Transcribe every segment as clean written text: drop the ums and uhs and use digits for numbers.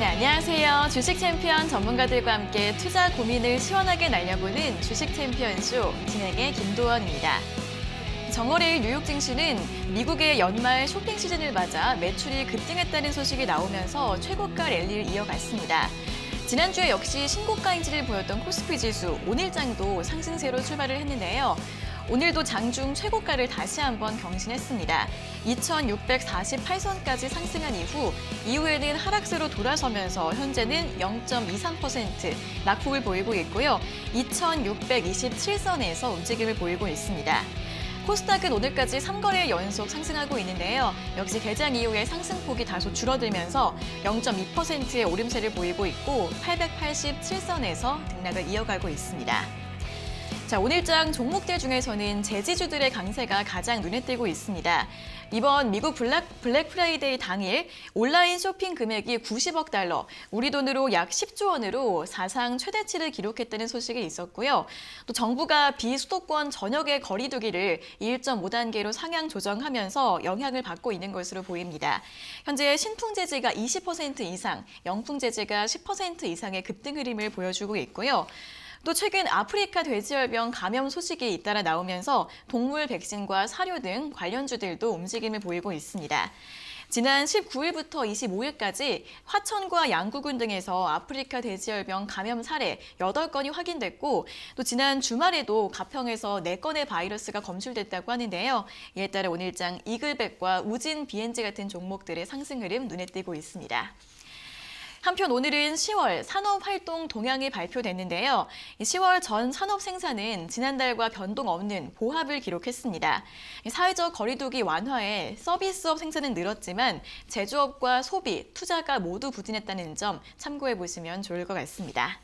네, 안녕하세요. 주식 챔피언 전문가들과 함께 투자 고민을 시원하게 날려보는 주식 챔피언쇼 진행의 김도원입니다. 정월일 뉴욕 증시는 미국의 연말 쇼핑 시즌을 맞아 매출이 급등했다는 소식이 나오면서 최고가 랠리를 이어갔습니다. 지난주에 역시 신고가인지를 보였던 코스피 지수 오늘 장도 상승세로 출발을 했는데요. 오늘도 장중 최고가를 다시 한번 경신했습니다. 2,648선까지 상승한 이후에는 하락세로 돌아서면서 현재는 0.23% 낙폭을 보이고 있고요. 2,627선에서 움직임을 보이고 있습니다. 코스닥은 오늘까지 3거래일 연속 상승하고 있는데요. 역시 개장 이후에 상승폭이 다소 줄어들면서 0.2%의 오름세를 보이고 있고 887선에서 등락을 이어가고 있습니다. 자, 오늘장 종목들 중에서는 제지주들의 강세가 가장 눈에 띄고 있습니다. 이번 미국 블랙 프라이데이 당일 온라인 쇼핑 금액이 90억 달러, 우리 돈으로 약 10조 원으로 사상 최대치를 기록했다는 소식이 있었고요. 또 정부가 비수도권 전역의 거리 두기를 1.5단계로 상향 조정하면서 영향을 받고 있는 것으로 보입니다. 현재 신풍 제지가 20% 이상, 영풍 제지가 10% 이상의 급등 흐름을 보여주고 있고요. 또 최근 아프리카 돼지열병 감염 소식이 잇따라 나오면서 동물 백신과 사료 등 관련주들도 움직임을 보이고 있습니다. 지난 19일부터 25일까지 화천과 양구군 등에서 아프리카 돼지열병 감염 사례 8건이 확인됐고 또 지난 주말에도 가평에서 4건의 바이러스가 검출됐다고 하는데요. 이에 따라 오늘장 이글백과 우진 BNG 같은 종목들의 상승 흐름 눈에 띄고 있습니다. 한편 오늘은 10월 산업활동 동향이 발표됐는데요. 10월 전 산업 생산은 지난달과 변동 없는 보합을 기록했습니다. 사회적 거리두기 완화에 서비스업 생산은 늘었지만 제조업과 소비, 투자가 모두 부진했다는 점 참고해 보시면 좋을 것 같습니다.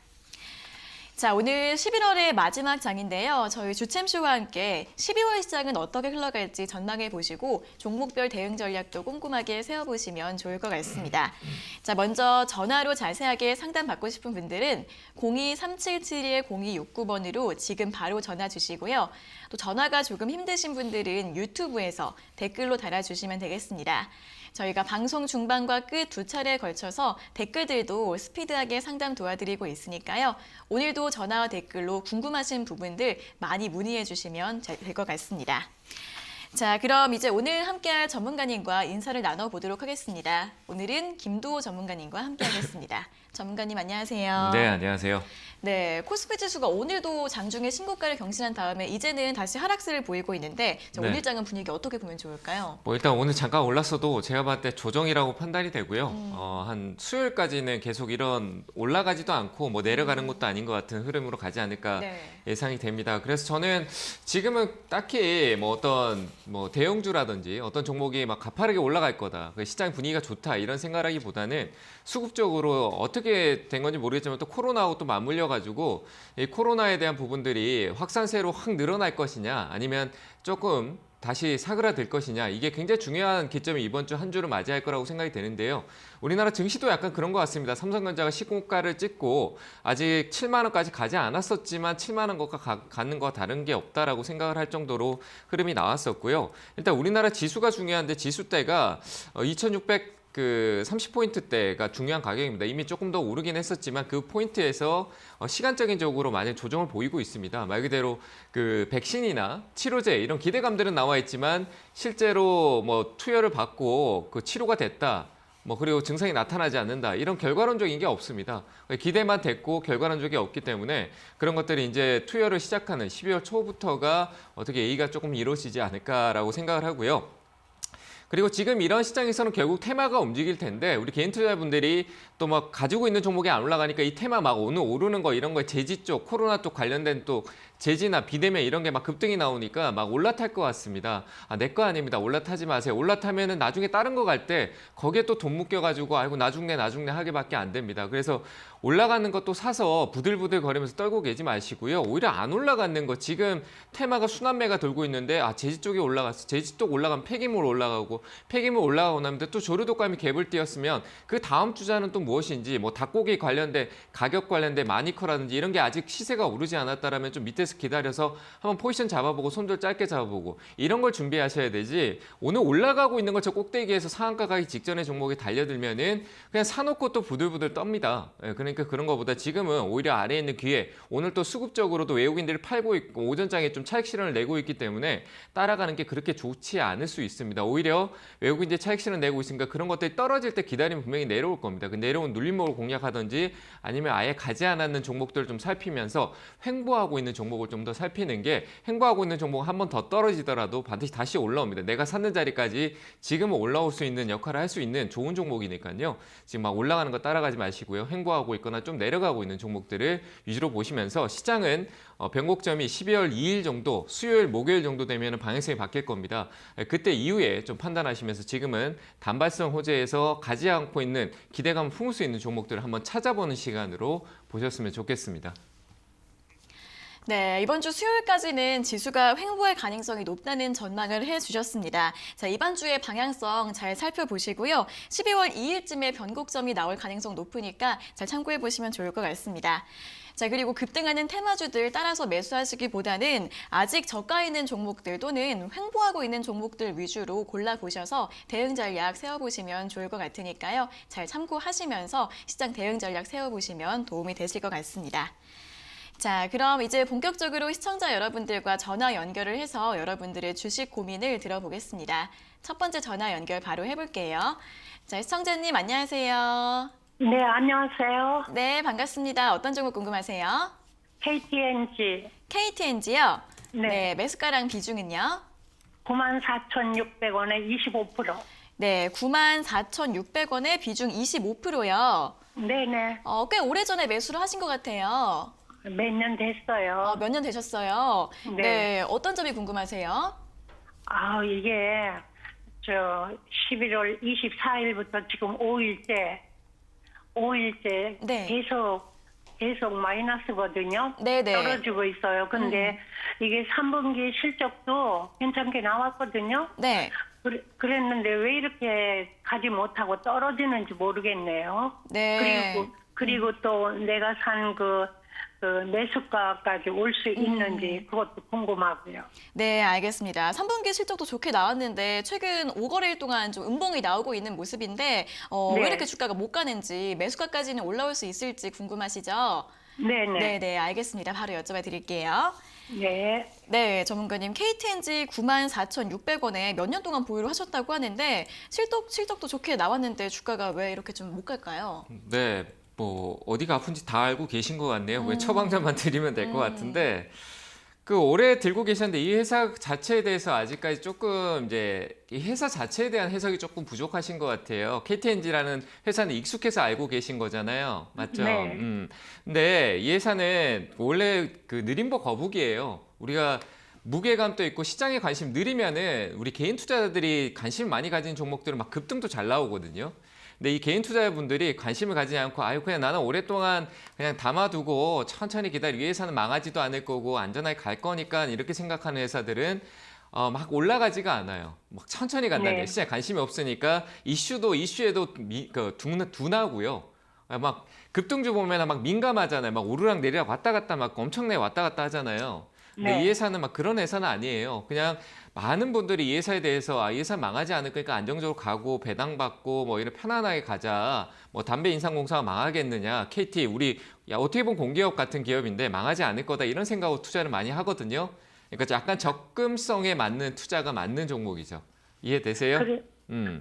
자, 오늘 11월의 마지막 장인데요. 저희 주챔쇼와 함께 12월 시장은 어떻게 흘러갈지 전망해 보시고 종목별 대응 전략도 꼼꼼하게 세워보시면 좋을 것 같습니다. 자, 먼저 전화로 자세하게 상담받고 싶은 분들은 02-377-0269번으로 지금 바로 전화 주시고요. 또 전화가 조금 힘드신 분들은 유튜브에서 댓글로 달아주시면 되겠습니다. 저희가 방송 중반과 끝 2차례에 걸쳐서 댓글들도 스피드하게 상담 도와드리고 있으니까요. 오늘도 전화와 댓글로 궁금하신 부분들 많이 문의해 주시면 될 것 같습니다. 자, 그럼 이제 오늘 함께할 전문가님과 인사를 나눠보도록 하겠습니다. 오늘은 김도호 전문가님과 함께하겠습니다. 전문가님 안녕하세요. 네, 안녕하세요. 네, 코스피 지수가 오늘도 장중에 신고가를 경신한 다음에 이제는 다시 하락세를 보이고 있는데 네. 오늘 장은 분위기 어떻게 보면 좋을까요? 일단 오늘 잠깐 올랐어도 제가 봤을 때 조정이라고 판단이 되고요. 한 수요일까지는 계속 이런 올라가지도 않고 뭐 내려가는 것도 아닌 것 같은 흐름으로 가지 않을까 네. 예상이 됩니다. 그래서 저는 지금은 딱히 뭐 어떤 대형주라든지 어떤 종목이 막 가파르게 올라갈 거다, 시장 분위기가 좋다 이런 생각하기보다는 수급적으로 어떻게 된 건지 모르겠지만 또 코로나하고 또 맞물려 가지고 이 코로나에 대한 부분들이 확산세로 확 늘어날 것이냐 아니면 조금 다시 사그라들 것이냐, 이게 굉장히 중요한 기점이 이번 주 한 주를 맞이할 거라고 생각이 되는데요. 우리나라 증시도 약간 그런 것 같습니다. 삼성전자가 시공가를 찍고 아직 7만 원까지 가지 않았었지만 7만 원 것과 가는 거 다른 게 없다라고 생각을 할 정도로 흐름이 나왔었고요. 일단 우리나라 지수가 중요한데 지수대가 30포인트대가 중요한 가격입니다. 이미 조금 더 오르긴 했었지만 그 포인트에서 시간적인 적으로 많이 조정을 보이고 있습니다. 말 그대로 그 백신이나 치료제 이런 기대감들은 나와 있지만 실제로 뭐 투여를 받고 그 치료가 됐다, 그리고 증상이 나타나지 않는다, 이런 결과론적인 게 없습니다. 기대만 됐고 결과론적이 없기 때문에 그런 것들이 이제 투여를 시작하는 12월 초부터가 어떻게 예의가 조금 이루어지지 않을까라고 생각을 하고요. 그리고 지금 이런 시장에서는 결국 테마가 움직일 텐데 우리 개인 투자자분들이 또 막 가지고 있는 종목이 안 올라가니까 이 테마 막 오늘 오르는 거 이런 거에 제지 쪽, 코로나 쪽 관련된 또 제지나 비대면 이런 게 막 급등이 나오니까 막 올라탈 것 같습니다. 내 거 아닙니다. 올라타지 마세요. 올라타면은 나중에 다른 거 갈 때 거기에 또 돈 묶여가지고 아이고 나중내 하게밖에 안 됩니다. 그래서 올라가는 것도 사서 부들부들 거리면서 떨고 계지 마시고요. 오히려 안 올라가는 거, 지금 테마가 순환매가 돌고 있는데 제지 쪽이 올라갔어. 제지 쪽 올라가면 폐기물 올라가고 폐기물 올라가고 나면 또 조류독감이 갭을 띄었으면 그 다음 주자는 또 무엇인지 뭐 닭고기 관련된 가격 관련된 마니커라든지 이런 게 아직 시세가 오르지 않았다라면 좀 밑에서 기다려서 한번 포지션 잡아보고 손절 짧게 잡아보고 이런 걸 준비하셔야 되지. 오늘 올라가고 있는 걸 저 꼭대기에서 상한가 가기 직전에 종목이 달려들면은 그냥 사놓고 또 부들부들 떱니다. 예, 그러니까 그런 거보다 지금은 오히려 아래에 있는 기회, 오늘 또 수급적으로도 외국인들이 팔고 있고 오전장에 좀 차익 실현을 내고 있기 때문에 따라가는 게 그렇게 좋지 않을 수 있습니다. 오히려 외국인들이 차익 실현 내고 있으니까 그런 것들이 떨어질 때 기다리면 분명히 내려올 겁니다. 그 내려온 눌림목을 공략하든지 아니면 아예 가지 않았는 종목들을 좀 살피면서 횡보하고 있는 종목을 좀 더 살피는 게, 횡보하고 있는 종목은 한 번 더 떨어지더라도 반드시 다시 올라옵니다. 내가 샀는 자리까지 지금은 올라올 수 있는 역할을 할 수 있는 좋은 종목이니까요. 지금 막 올라가는 거 따라가지 마시고요. 횡보하고 있거나 좀 내려가고 있는 종목들을 위주로 보시면서 시장은 변곡점이 12월 2일 정도, 수요일, 목요일 정도 되면 방향성이 바뀔 겁니다. 그때 이후에 좀 판단하시면서 지금은 단발성 호재에서 가지 않고 있는 기대감 품을 수 있는 종목들을 한번 찾아보는 시간으로 보셨으면 좋겠습니다. 네, 이번 주 수요일까지는 지수가 횡보할 가능성이 높다는 전망을 해주셨습니다. 자, 이번 주의 방향성 잘 살펴보시고요. 12월 2일쯤에 변곡점이 나올 가능성 높으니까 잘 참고해 보시면 좋을 것 같습니다. 자, 그리고 급등하는 테마주들 따라서 매수하시기보다는 아직 저가 있는 종목들 또는 횡보하고 있는 종목들 위주로 골라보셔서 대응 전략 세워보시면 좋을 것 같으니까요. 잘 참고하시면서 시장 대응 전략 세워보시면 도움이 되실 것 같습니다. 자, 그럼 이제 본격적으로 시청자 여러분들과 전화 연결을 해서 여러분들의 주식 고민을 들어보겠습니다. 첫 번째 전화 연결 바로 해볼게요. 자, 시청자님 안녕하세요. 네, 안녕하세요. 네, 반갑습니다. 어떤 종목 궁금하세요? KTNG. KTNG요? 네. 매수가랑 비중은요? 94,600원에 25%. 네, 94,600원에 비중 25%요. 네네. 꽤 오래전에 매수를 하신 것 같아요. 몇 년 됐어요. 몇 년 되셨어요. 네. 네, 어떤 점이 궁금하세요? 이게 11월 24일부터 지금 5일째 네. 계속 마이너스거든요. 네네. 떨어지고 있어요. 근데 이게 3분기 실적도 괜찮게 나왔거든요. 네. 그랬는데 왜 이렇게 가지 못하고 떨어지는지 모르겠네요. 네. 그리고 또 내가 산 그 매수가까지 올 수 있는지 그것도 궁금하고요. 네, 알겠습니다. 3분기 실적도 좋게 나왔는데 최근 5거래일 동안 좀 음봉이 나오고 있는 모습인데 네. 왜 이렇게 주가가 못 가는지, 매수가까지는 올라올 수 있을지 궁금하시죠? 네네. 네, 알겠습니다. 바로 여쭤봐 드릴게요. 네. 네, 전문가님, KTNG 94,600원에 몇 년 동안 보유를 하셨다고 하는데 실적도 좋게 나왔는데 주가가 왜 이렇게 좀 못 갈까요? 네, 뭐 어디가 아픈지 다 알고 계신 것 같네요. 그냥 처방전만 드리면 될 것 같은데, 그 올해 들고 계셨는데 이 회사 자체에 대해서 아직까지 조금 이제 이 회사 자체에 대한 해석이 조금 부족하신 것 같아요. KTNG라는 회사는 익숙해서 알고 계신 거잖아요, 맞죠? 네. 근데 이 회사는 원래 그 느림보 거북이에요. 우리가 무게감도 있고 시장에 관심 느리면은 우리 개인 투자자들이 관심 많이 가진 종목들은 막 급등도 잘 나오거든요. 근데 이 개인 투자자분들이 관심을 가지지 않고 그냥 나는 오랫동안 그냥 담아두고 천천히 기다려, 이 회사는 망하지도 않을 거고 안전하게 갈 거니까 이렇게 생각하는 회사들은 막 올라가지가 않아요. 막 천천히 간다는 게 네. 시장에 관심이 없으니까 이슈에도 둔하고요. 막 급등주 보면 막 민감하잖아요. 막 오르락 내리락 왔다 갔다 막 엄청나게 왔다 갔다 하잖아요. 근데 네. 이 회사는 막 그런 회사는 아니에요. 그냥 많은 분들이 이 회사에 대해서 이 회사 망하지 않을 거니까 안정적으로 가고 배당받고 뭐 이런 편안하게 가자. 뭐 담배 인상공사가 망하겠느냐. KT 우리 어떻게 보면 공기업 같은 기업인데 망하지 않을 거다 이런 생각으로 투자를 많이 하거든요. 그러니까 약간 접근성에 맞는 투자가 맞는 종목이죠. 이해되세요?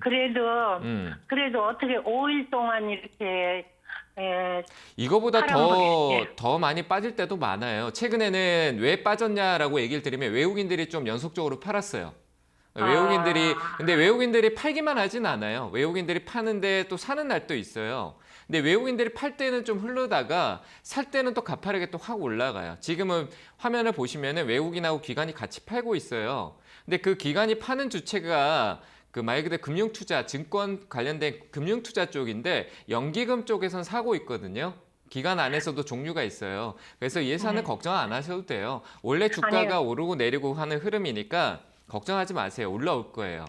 그래도 어떻게 5일 동안 이렇게 이거보다 파란불이, 더 많이 빠질 때도 많아요. 최근에는 왜 빠졌냐라고 얘기를 드리면 외국인들이 좀 연속적으로 팔았어요. 근데 외국인들이 팔기만 하진 않아요. 외국인들이 파는데 또 사는 날도 있어요. 근데 외국인들이 팔 때는 좀 흐르다가 살 때는 또 가파르게 또 확 올라가요. 지금은 화면을 보시면은 외국인하고 기관이 같이 팔고 있어요. 근데 그 기관이 파는 주체가 그 말 그대로 금융투자, 증권 관련된 금융투자 쪽인데 연기금 쪽에선 사고 있거든요. 기관 안에서도 종류가 있어요. 그래서 이 회사는 걱정 안 하셔도 돼요. 원래 주가가 아니요. 오르고 내리고 하는 흐름이니까 걱정하지 마세요. 올라올 거예요.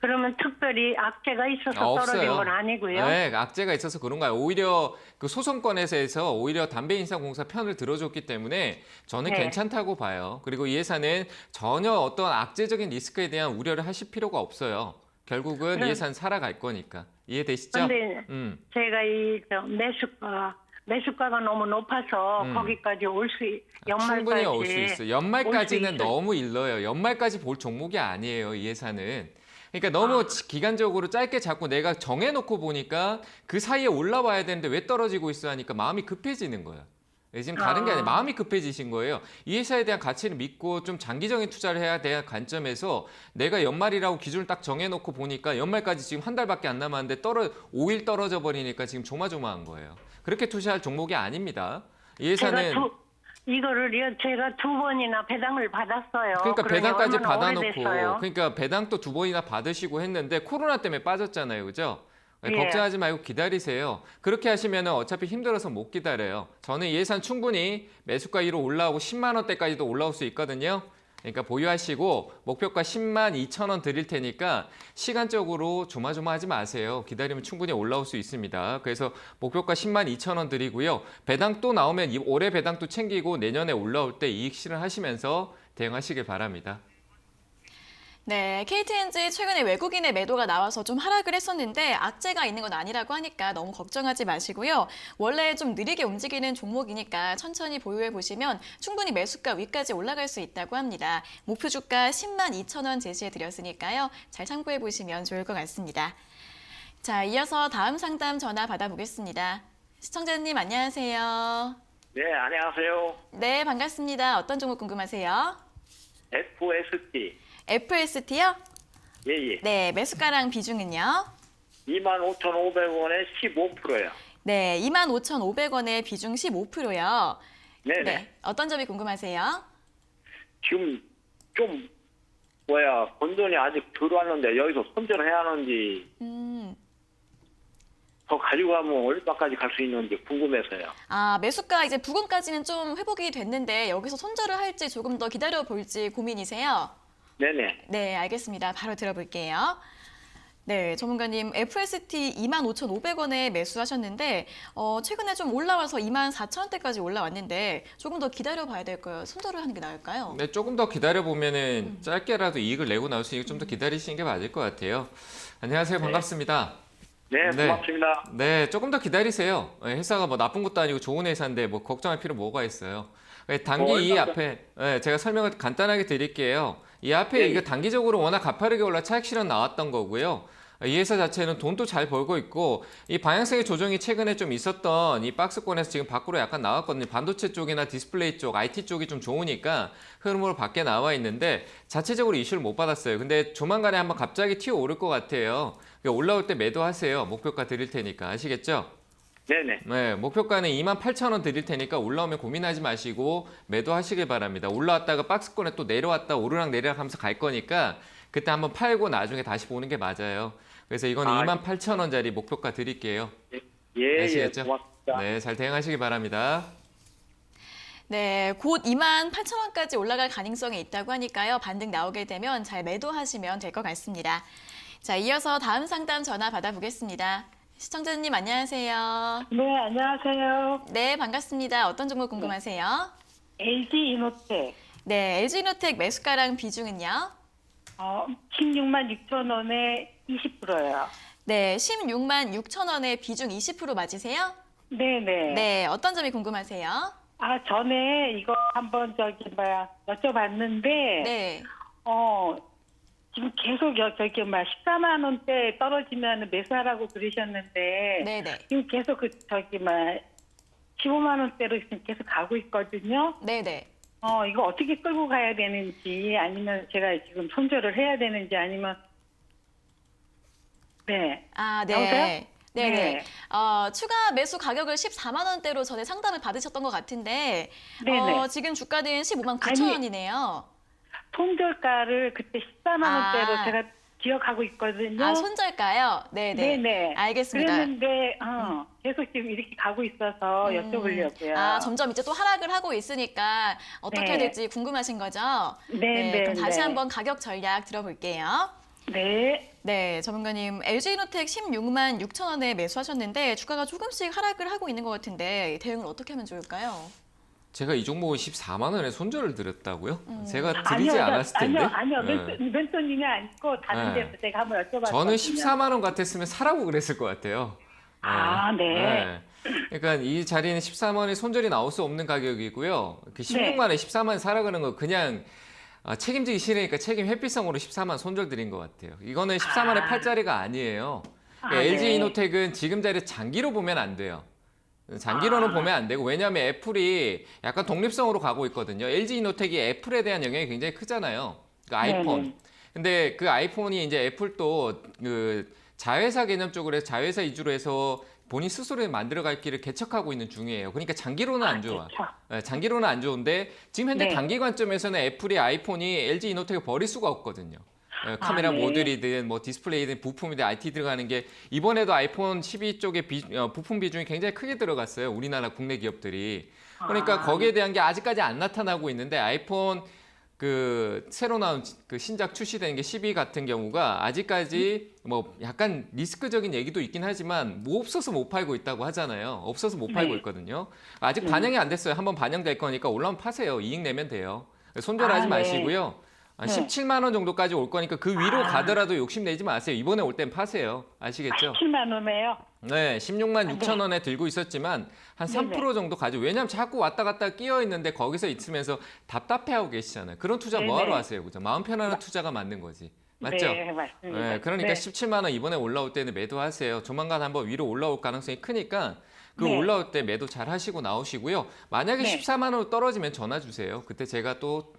그러면 특별히 악재가 있어서 떨어진 없어요. 건 아니고요. 네, 악재가 있어서 그런가요? 오히려 그 소송권에서 해서 오히려 담배인상공사 편을 들어줬기 때문에 저는 네. 괜찮다고 봐요. 그리고 이 회사는 전혀 어떤 악재적인 리스크에 대한 우려를 하실 필요가 없어요. 결국은 이 그럼- 회사는 살아갈 거니까. 이해되시죠? 근데 제가 매수가가 너무 높아서 거기까지 충분히 올 수 연말까지 있어요. 연말까지는 올수 있어요. 너무 일러요. 연말까지 볼 종목이 아니에요, 이 회사는. 그러니까 너무 기간적으로 짧게 잡고 내가 정해놓고 보니까 그 사이에 올라와야 되는데 왜 떨어지고 있어 하니까 마음이 급해지는 거예요. 지금 다른 게 아니라 마음이 급해지신 거예요. 이 회사에 대한 가치를 믿고 좀 장기적인 투자를 해야 될 관점에서 내가 연말이라고 기준을 딱 정해놓고 보니까 연말까지 지금 한 달밖에 안 남았는데 5일 떨어져 버리니까 지금 조마조마한 거예요. 그렇게 투자할 종목이 아닙니다. 이 회사는 이거를요 제가 2번이나 배당을 받았어요. 그러니까 그러니 배당까지 얼마나 받아놓고 오래됐어요? 그러니까 배당도 2번이나 받으시고 했는데 코로나 때문에 빠졌잖아요. 그죠? 예. 걱정하지 말고 기다리세요. 그렇게 하시면 어차피 힘들어서 못 기다려요. 저는 이 예산 충분히 매수가 위로 올라오고 10만 원대까지도 올라올 수 있거든요. 그러니까 보유하시고 목표가 10만 2천 원 드릴 테니까 시간적으로 조마조마하지 마세요. 기다리면 충분히 올라올 수 있습니다. 그래서 목표가 10만 2천 원 드리고요. 배당 또 나오면 올해 배당 또 챙기고 내년에 올라올 때 이익 실현하시면서 대응하시길 바랍니다. 네, KTNG 최근에 외국인의 매도가 나와서 좀 하락을 했었는데 악재가 있는 건 아니라고 하니까 너무 걱정하지 마시고요. 원래 좀 느리게 움직이는 종목이니까 천천히 보유해 보시면 충분히 매수가 위까지 올라갈 수 있다고 합니다. 목표 주가 10만 2천 원 제시해 드렸으니까요. 잘 참고해 보시면 좋을 것 같습니다. 자, 이어서 다음 상담 전화 받아보겠습니다. 시청자님 안녕하세요. 네, 안녕하세요. 네, 반갑습니다. 어떤 종목 궁금하세요? FST. FST요? 예, 예. 네, 매수가랑 비중은요? 25,500원에 15%요. 네, 25,500원에 비중 15%요. 네네. 네, 어떤 점이 궁금하세요? 지금 좀, 번 돈이 아직 들어왔는데 여기서 손절을 해야 하는지, 더 가지고 가면 얼마까지 갈 수 있는지 궁금해서요. 아, 매수가 이제 부근까지는 좀 회복이 됐는데 여기서 손절을 할지 조금 더 기다려 볼지 고민이세요? 네네. 네, 알겠습니다. 바로 들어볼게요. 네, 전문가님 FST 25,500원에 매수하셨는데 최근에 좀 올라와서 24,000원대까지 올라왔는데 조금 더 기다려 봐야 될까요? 손절을 하는 게 나을까요? 네, 조금 더 기다려 보면은 짧게라도 이익을 내고 나올 수 있으니까 좀 더 기다리시는 게 맞을 것 같아요. 안녕하세요, 반갑습니다. 네, 네. 고맙습니다. 네, 조금 더 기다리세요. 회사가 뭐 나쁜 것도 아니고 좋은 회사인데 뭐 걱정할 필요 뭐가 있어요. 단기 이 앞에 제가 설명을 간단하게 드릴게요. 이 앞에 네. 이거 단기적으로 워낙 가파르게 올라 차익 실현 나왔던 거고요. 이 회사 자체는 돈도 잘 벌고 있고 이 방향성의 조정이 최근에 좀 있었던 이 박스권에서 지금 밖으로 약간 나왔거든요. 반도체 쪽이나 디스플레이 쪽, IT 쪽이 좀 좋으니까 흐름으로 밖에 나와 있는데 자체적으로 이슈를 못 받았어요. 근데 조만간에 한번 갑자기 튀어 오를 것 같아요. 올라올 때 매도하세요. 목표가 드릴 테니까 아시겠죠? 네네. 네, 목표가는 28,000원 드릴 테니까 올라오면 고민하지 마시고 매도하시길 바랍니다. 올라왔다가 박스권에 또 내려왔다 오르락 내리락 하면서 갈 거니까 그때 한번 팔고 나중에 다시 보는 게 맞아요. 그래서 이건 28,000원짜리 목표가 드릴게요. 예, 아시겠죠? 예, 고맙습니다. 네, 잘 대응하시기 바랍니다. 네, 곧 28,000원까지 올라갈 가능성이 있다고 하니까요. 반등 나오게 되면 잘 매도하시면 될 것 같습니다. 자, 이어서 다음 상담 전화 받아보겠습니다. 시청자님 안녕하세요. 네, 안녕하세요. 네, 반갑습니다. 어떤 종목 궁금하세요? LG 이노텍 네, LG노텍 매수가랑 비중은요? 16만 6천 원에 20%요. 네, 16만 6천 원에 비중 20% 맞으세요? 네네. 네, 어떤 점이 궁금하세요? 전에 이거 한번 여쭤봤는데 네, 지금 계속 14만 원대 떨어지면 매수하라고 들으셨는데 네, 네, 지금 계속 15만 원대로 지금 계속 가고 있거든요. 네, 네. 이거 어떻게 끌고 가야 되는지 아니면 제가 지금 손절을 해야 되는지 아니면 네. 아, 네. 여보세요? 네, 네. 네. 추가 매수 가격을 14만 원대로 전에 상담을 받으셨던 것 같은데 네네. 지금 주가는 15만 9천 원이네요. 손절가를 그때 14만 원대로 아. 제가 기억하고 있거든요. 아, 손절가요? 네, 네. 네네. 알겠습니다. 그랬는데 계속 지금 이렇게 가고 있어서 여쭤보려고요. 아, 점점 이제 또 하락을 하고 있으니까 어떻게 네. 될지 궁금하신 거죠? 네, 네, 그럼 다시 네. 한번 가격 전략 들어볼게요. 네. 네, 전문가님, LG이노텍 16만 6천 원에 매수하셨는데 주가가 조금씩 하락을 하고 있는 것 같은데 대응을 어떻게 하면 좋을까요? 제가 이 종목은 14만 원에 손절을 드렸다고요? 제가 드리지 않았을 텐데. 아니요. 네. 멘토님이 아니고 다른 네. 데서 제가 한번 여쭤봤거든요. 저는 14만 원 같았으면 사라고 그랬을 것 같아요. 아, 네. 그러니까 이 자리는 14만 원의 손절이 나올 수 없는 가격이고요. 그 16만 원에 14만 원 사라 그러는 거 그냥 책임지기 싫으니까 책임 회피성으로 14만 원 손절 드린 것 같아요. 이거는 14만 원의 팔자리가 아니에요. 네. LG이노텍은 지금 자리 장기로 보면 안 돼요. 장기로는 보면 안 되고 왜냐하면 애플이 약간 독립성으로 가고 있거든요. LG이노텍이 애플에 대한 영향이 굉장히 크잖아요. 그 아이폰. 네네. 근데 그 아이폰이 이제 애플도 그 자회사 개념 쪽으로 해서 자회사 위주로 해서 본인 스스로 만들어갈 길을 개척하고 있는 중이에요. 그러니까 장기로는 안 좋아. 그렇죠. 장기로는 안 좋은데 지금 현재 네. 단기 관점에서는 애플이 아이폰이 LG이노텍을 버릴 수가 없거든요. 카메라 네. 모듈이든 뭐 디스플레이든 부품이든 IT 들어가는 게 이번에도 아이폰 12 쪽에 부품 비중이 굉장히 크게 들어갔어요. 우리나라 국내 기업들이. 그러니까 거기에 대한 게 아직까지 안 나타나고 있는데 아이폰 그 새로 나온 그 신작 출시되는 게 12 같은 경우가 아직까지 뭐 약간 리스크적인 얘기도 있긴 하지만 뭐 없어서 못 팔고 있다고 하잖아요. 없어서 못 팔고 네. 있거든요. 아직 반영이 안 됐어요. 한번 반영될 거니까 올라오면 파세요. 이익 내면 돼요. 손절하지 네. 마시고요. 네. 17만 원 정도까지 올 거니까 그 위로 가더라도 욕심내지 마세요. 이번에 올 땐 파세요. 아시겠죠? 7만 원에요. 네, 16만 6천 원에 들고 있었지만 한 3% 정도 가지고 왜냐하면 자꾸 왔다 갔다 끼어 있는데 거기서 있으면서 답답해하고 계시잖아요. 그런 투자 뭐하러 네네. 하세요? 그죠? 마음 편안한 투자가 맞는 거지. 맞죠? 네, 맞습니다. 네, 그러니까 네. 17만 원 이번에 올라올 때는 매도하세요. 조만간 한번 위로 올라올 가능성이 크니까 그 네. 올라올 때 매도 잘 하시고 나오시고요. 만약에 네. 14만 원 떨어지면 전화 주세요. 그때 제가 또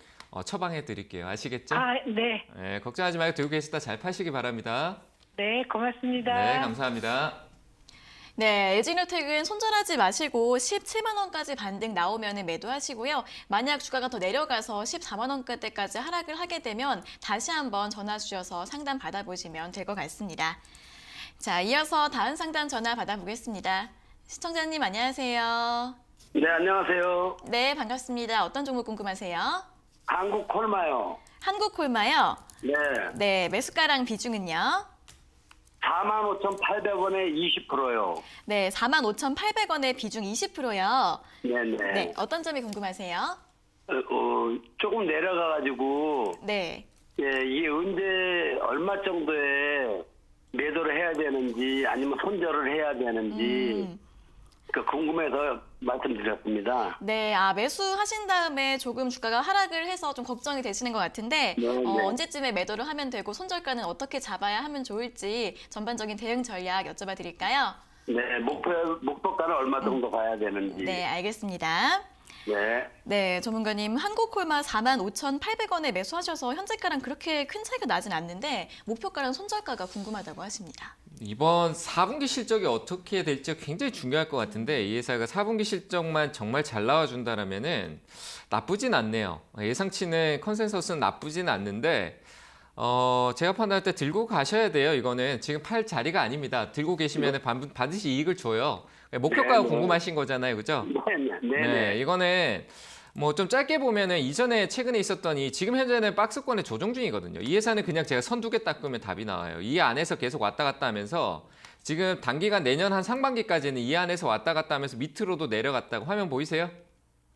처방해 드릴게요. 아시겠죠? 네. 네, 걱정하지 말고 들고 계시다 잘 파시기 바랍니다. 네, 고맙습니다. 네, 감사합니다. 네, LG이노텍은 손절하지 마시고 17만 원까지 반등 나오면 매도하시고요. 만약 주가가 더 내려가서 14만 원대까지 하락을 하게 되면 다시 한번 전화 주셔서 상담 받아보시면 될 것 같습니다. 자, 이어서 다음 상담 전화 받아보겠습니다. 시청자님 안녕하세요. 네, 안녕하세요. 네, 반갑습니다. 어떤 종목 궁금하세요? 한국 콜마요. 한국콜마요. 네. 네, 매수가랑 비중은요? 45,800원에 20%요. 네, 45,800원에 비중 20%요. 네네. 네, 어떤 점이 궁금하세요? 조금 내려가가지고, 네. 예, 이게 언제, 얼마 정도에 매도를 해야 되는지, 아니면 손절을 해야 되는지, 그 궁금해서 말씀드렸습니다. 네, 매수하신 다음에 조금 주가가 하락을 해서 좀 걱정이 되시는 것 같은데 네, 네. 언제쯤에 매도를 하면 되고 손절가는 어떻게 잡아야 하면 좋을지 전반적인 대응 전략 여쭤봐 드릴까요? 네, 목표가는 얼마 정도 가야 되는지. 네, 알겠습니다. 네. 네, 전문가님 한국콜마 45,800원에 매수하셔서 현재가랑 그렇게 큰 차이가 나진 않는데 목표가랑 손절가가 궁금하다고 하십니다. 이번 4분기 실적이 어떻게 될지 굉장히 중요할 것 같은데 이 회사가 4분기 실적만 정말 잘 나와준다라면은 나쁘진 않네요. 예상치는 컨센서스는 나쁘진 않는데 제가 판단할 때 들고 가셔야 돼요. 이거는 지금 팔 자리가 아닙니다. 들고 계시면 반드시 이익을 줘요. 목표가가 네. 궁금하신 거잖아요, 그죠? 네. 이거는 뭐 좀 짧게 보면은 이전에 최근에 있었던 지금 현재는 박스권의 조정 중이거든요. 이 회사는 그냥 제가 선 두 개 딱 끄면 답이 나와요. 이 안에서 계속 왔다 갔다 하면서 지금 단기간 내년 한 상반기까지는 이 안에서 왔다 갔다 하면서 밑으로도 내려갔다고 화면 보이세요?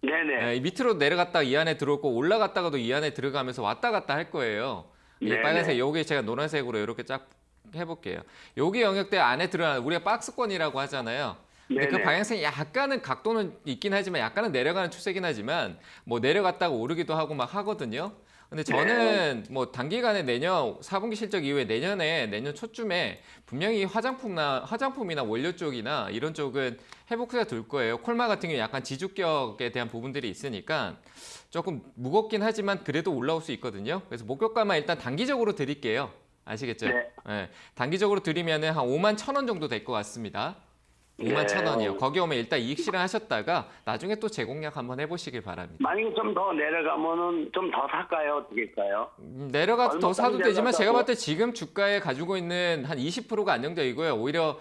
네네. 이 밑으로 내려갔다가 이 안에 들어오고 올라갔다가도 이 안에 들어가면서 왔다 갔다 할 거예요. 이 네네. 빨간색 요게 제가 노란색으로 이렇게 쫙 해볼게요. 여기 영역대 안에 들어가는 우리가 박스권이라고 하잖아요. 근데 그 네네. 방향성이 약간은 각도는 있긴 하지만 약간은 내려가는 추세긴 하지만 뭐 내려갔다가 오르기도 하고 막 하거든요. 근데 저는 뭐 단기간에 내년 4분기 실적 이후에 내년 초쯤에 분명히 화장품이나 원료 쪽이나 이런 쪽은 회복세가 돌 거예요. 콜마 같은 경우 약간 지주격에 대한 부분들이 있으니까 조금 무겁긴 하지만 그래도 올라올 수 있거든요. 그래서 목표가만 일단 단기적으로 드릴게요. 아시겠죠? 네. 네, 단기적으로 드리면은 한 5만 1,000원 정도 될 것 같습니다. 5만 1,000원이요. 거기 오면 일단 이익 실현하셨다가 나중에 또 재공략 한번 해보시길 바랍니다. 만약에 좀 더 내려가면은 좀 더 살까요? 어떻게 할까요? 내려가서 더 사도 얼마까지 되지만 제가 내려가서? 봤을 때 지금 주가에 가지고 있는 한 20%가 안정적이고요. 오히려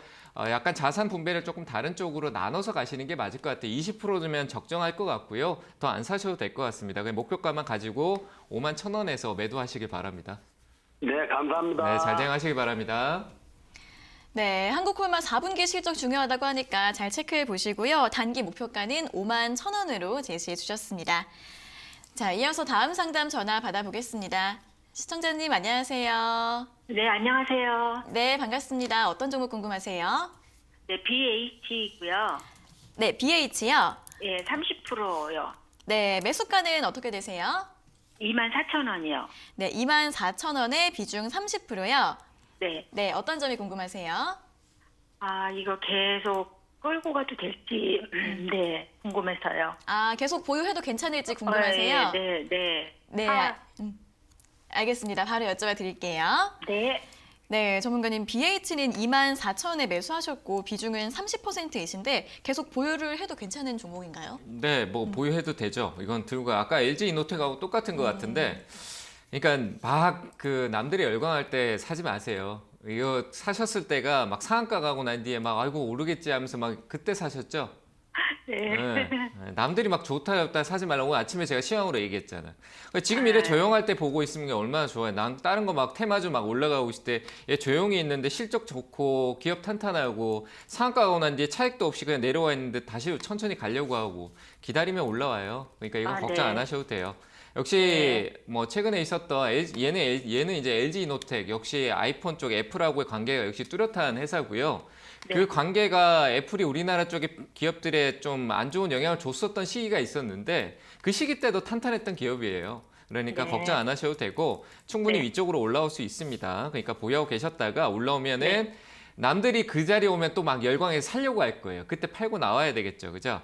약간 자산 분배를 조금 다른 쪽으로 나눠서 가시는 게 맞을 것 같아요. 20%면 적정할 것 같고요. 더 안 사셔도 될 것 같습니다. 그냥 목표가만 가지고 5만 1,000원에서 매도하시길 바랍니다. 네, 감사합니다. 네, 잘 진행하시기 바랍니다. 네, 한국콜마 4분기 실적 중요하다고 하니까 잘 체크해 보시고요. 단기 목표가는 5만 1,000원으로 제시해 주셨습니다. 자, 이어서 다음 상담 전화 받아보겠습니다. 시청자님 안녕하세요. 네, 안녕하세요. 네, 반갑습니다. 어떤 종목 궁금하세요? 네, BH이고요. 네, BH요. 예, 30%요. 네, 매수가는 어떻게 되세요? 24,000원이요. 네, 24,000원에 비중 30%요. 네. 네, 어떤 점이 궁금하세요? 아, 이거 계속 끌고 가도 될지, 네, 궁금해서요. 아, 계속 보유해도 괜찮을지 궁금하세요? 네, 네. 네, 알겠습니다. 바로 여쭤봐 드릴게요. 네. 네, 전문가님, BH는 24,000원에 매수하셨고 비중은 30%이신데 계속 보유를 해도 괜찮은 종목인가요? 네, 뭐 보유해도 되죠. 이건 들고 아까 LG 이노텍하고 똑같은 것 같은데, 그러니까 막 그 남들이 열광할 때 사지 마세요. 이거 사셨을 때가 막 상한가 가고 난 뒤에 막 아이고 오르겠지 하면서 막 그때 사셨죠. 네. 네. 남들이 막 좋다 좋다 사지 말라고 오늘 아침에 제가 시황으로 얘기했잖아. 지금 이래 조용할 때 보고 있으면 얼마나 좋아요. 난 다른 거 막 테마주 막 올라가고 있을 때 얘 조용히 있는데 실적 좋고 기업 탄탄하고 상한가 가고 난 뒤에 차익도 없이 그냥 내려와 있는데 다시 천천히 가려고 하고 기다리면 올라와요. 그러니까 이거 걱정 네. 안 하셔도 돼요. 역시 뭐 최근에 있었던 얘는 이제 LG 이노텍 역시 아이폰 쪽 애플하고의 관계가 역시 뚜렷한 회사고요. 네. 그 관계가 애플이 우리나라 쪽에 기업들에 좀 안 좋은 영향을 줬었던 시기가 있었는데 그 시기 때도 탄탄했던 기업이에요. 그러니까 네. 걱정 안 하셔도 되고 충분히 네. 위쪽으로 올라올 수 있습니다. 그러니까 보유하고 계셨다가 올라오면은 남들이 그 자리에 오면 또 막 열광해서 살려고 할 거예요. 그때 팔고 나와야 되겠죠. 그죠?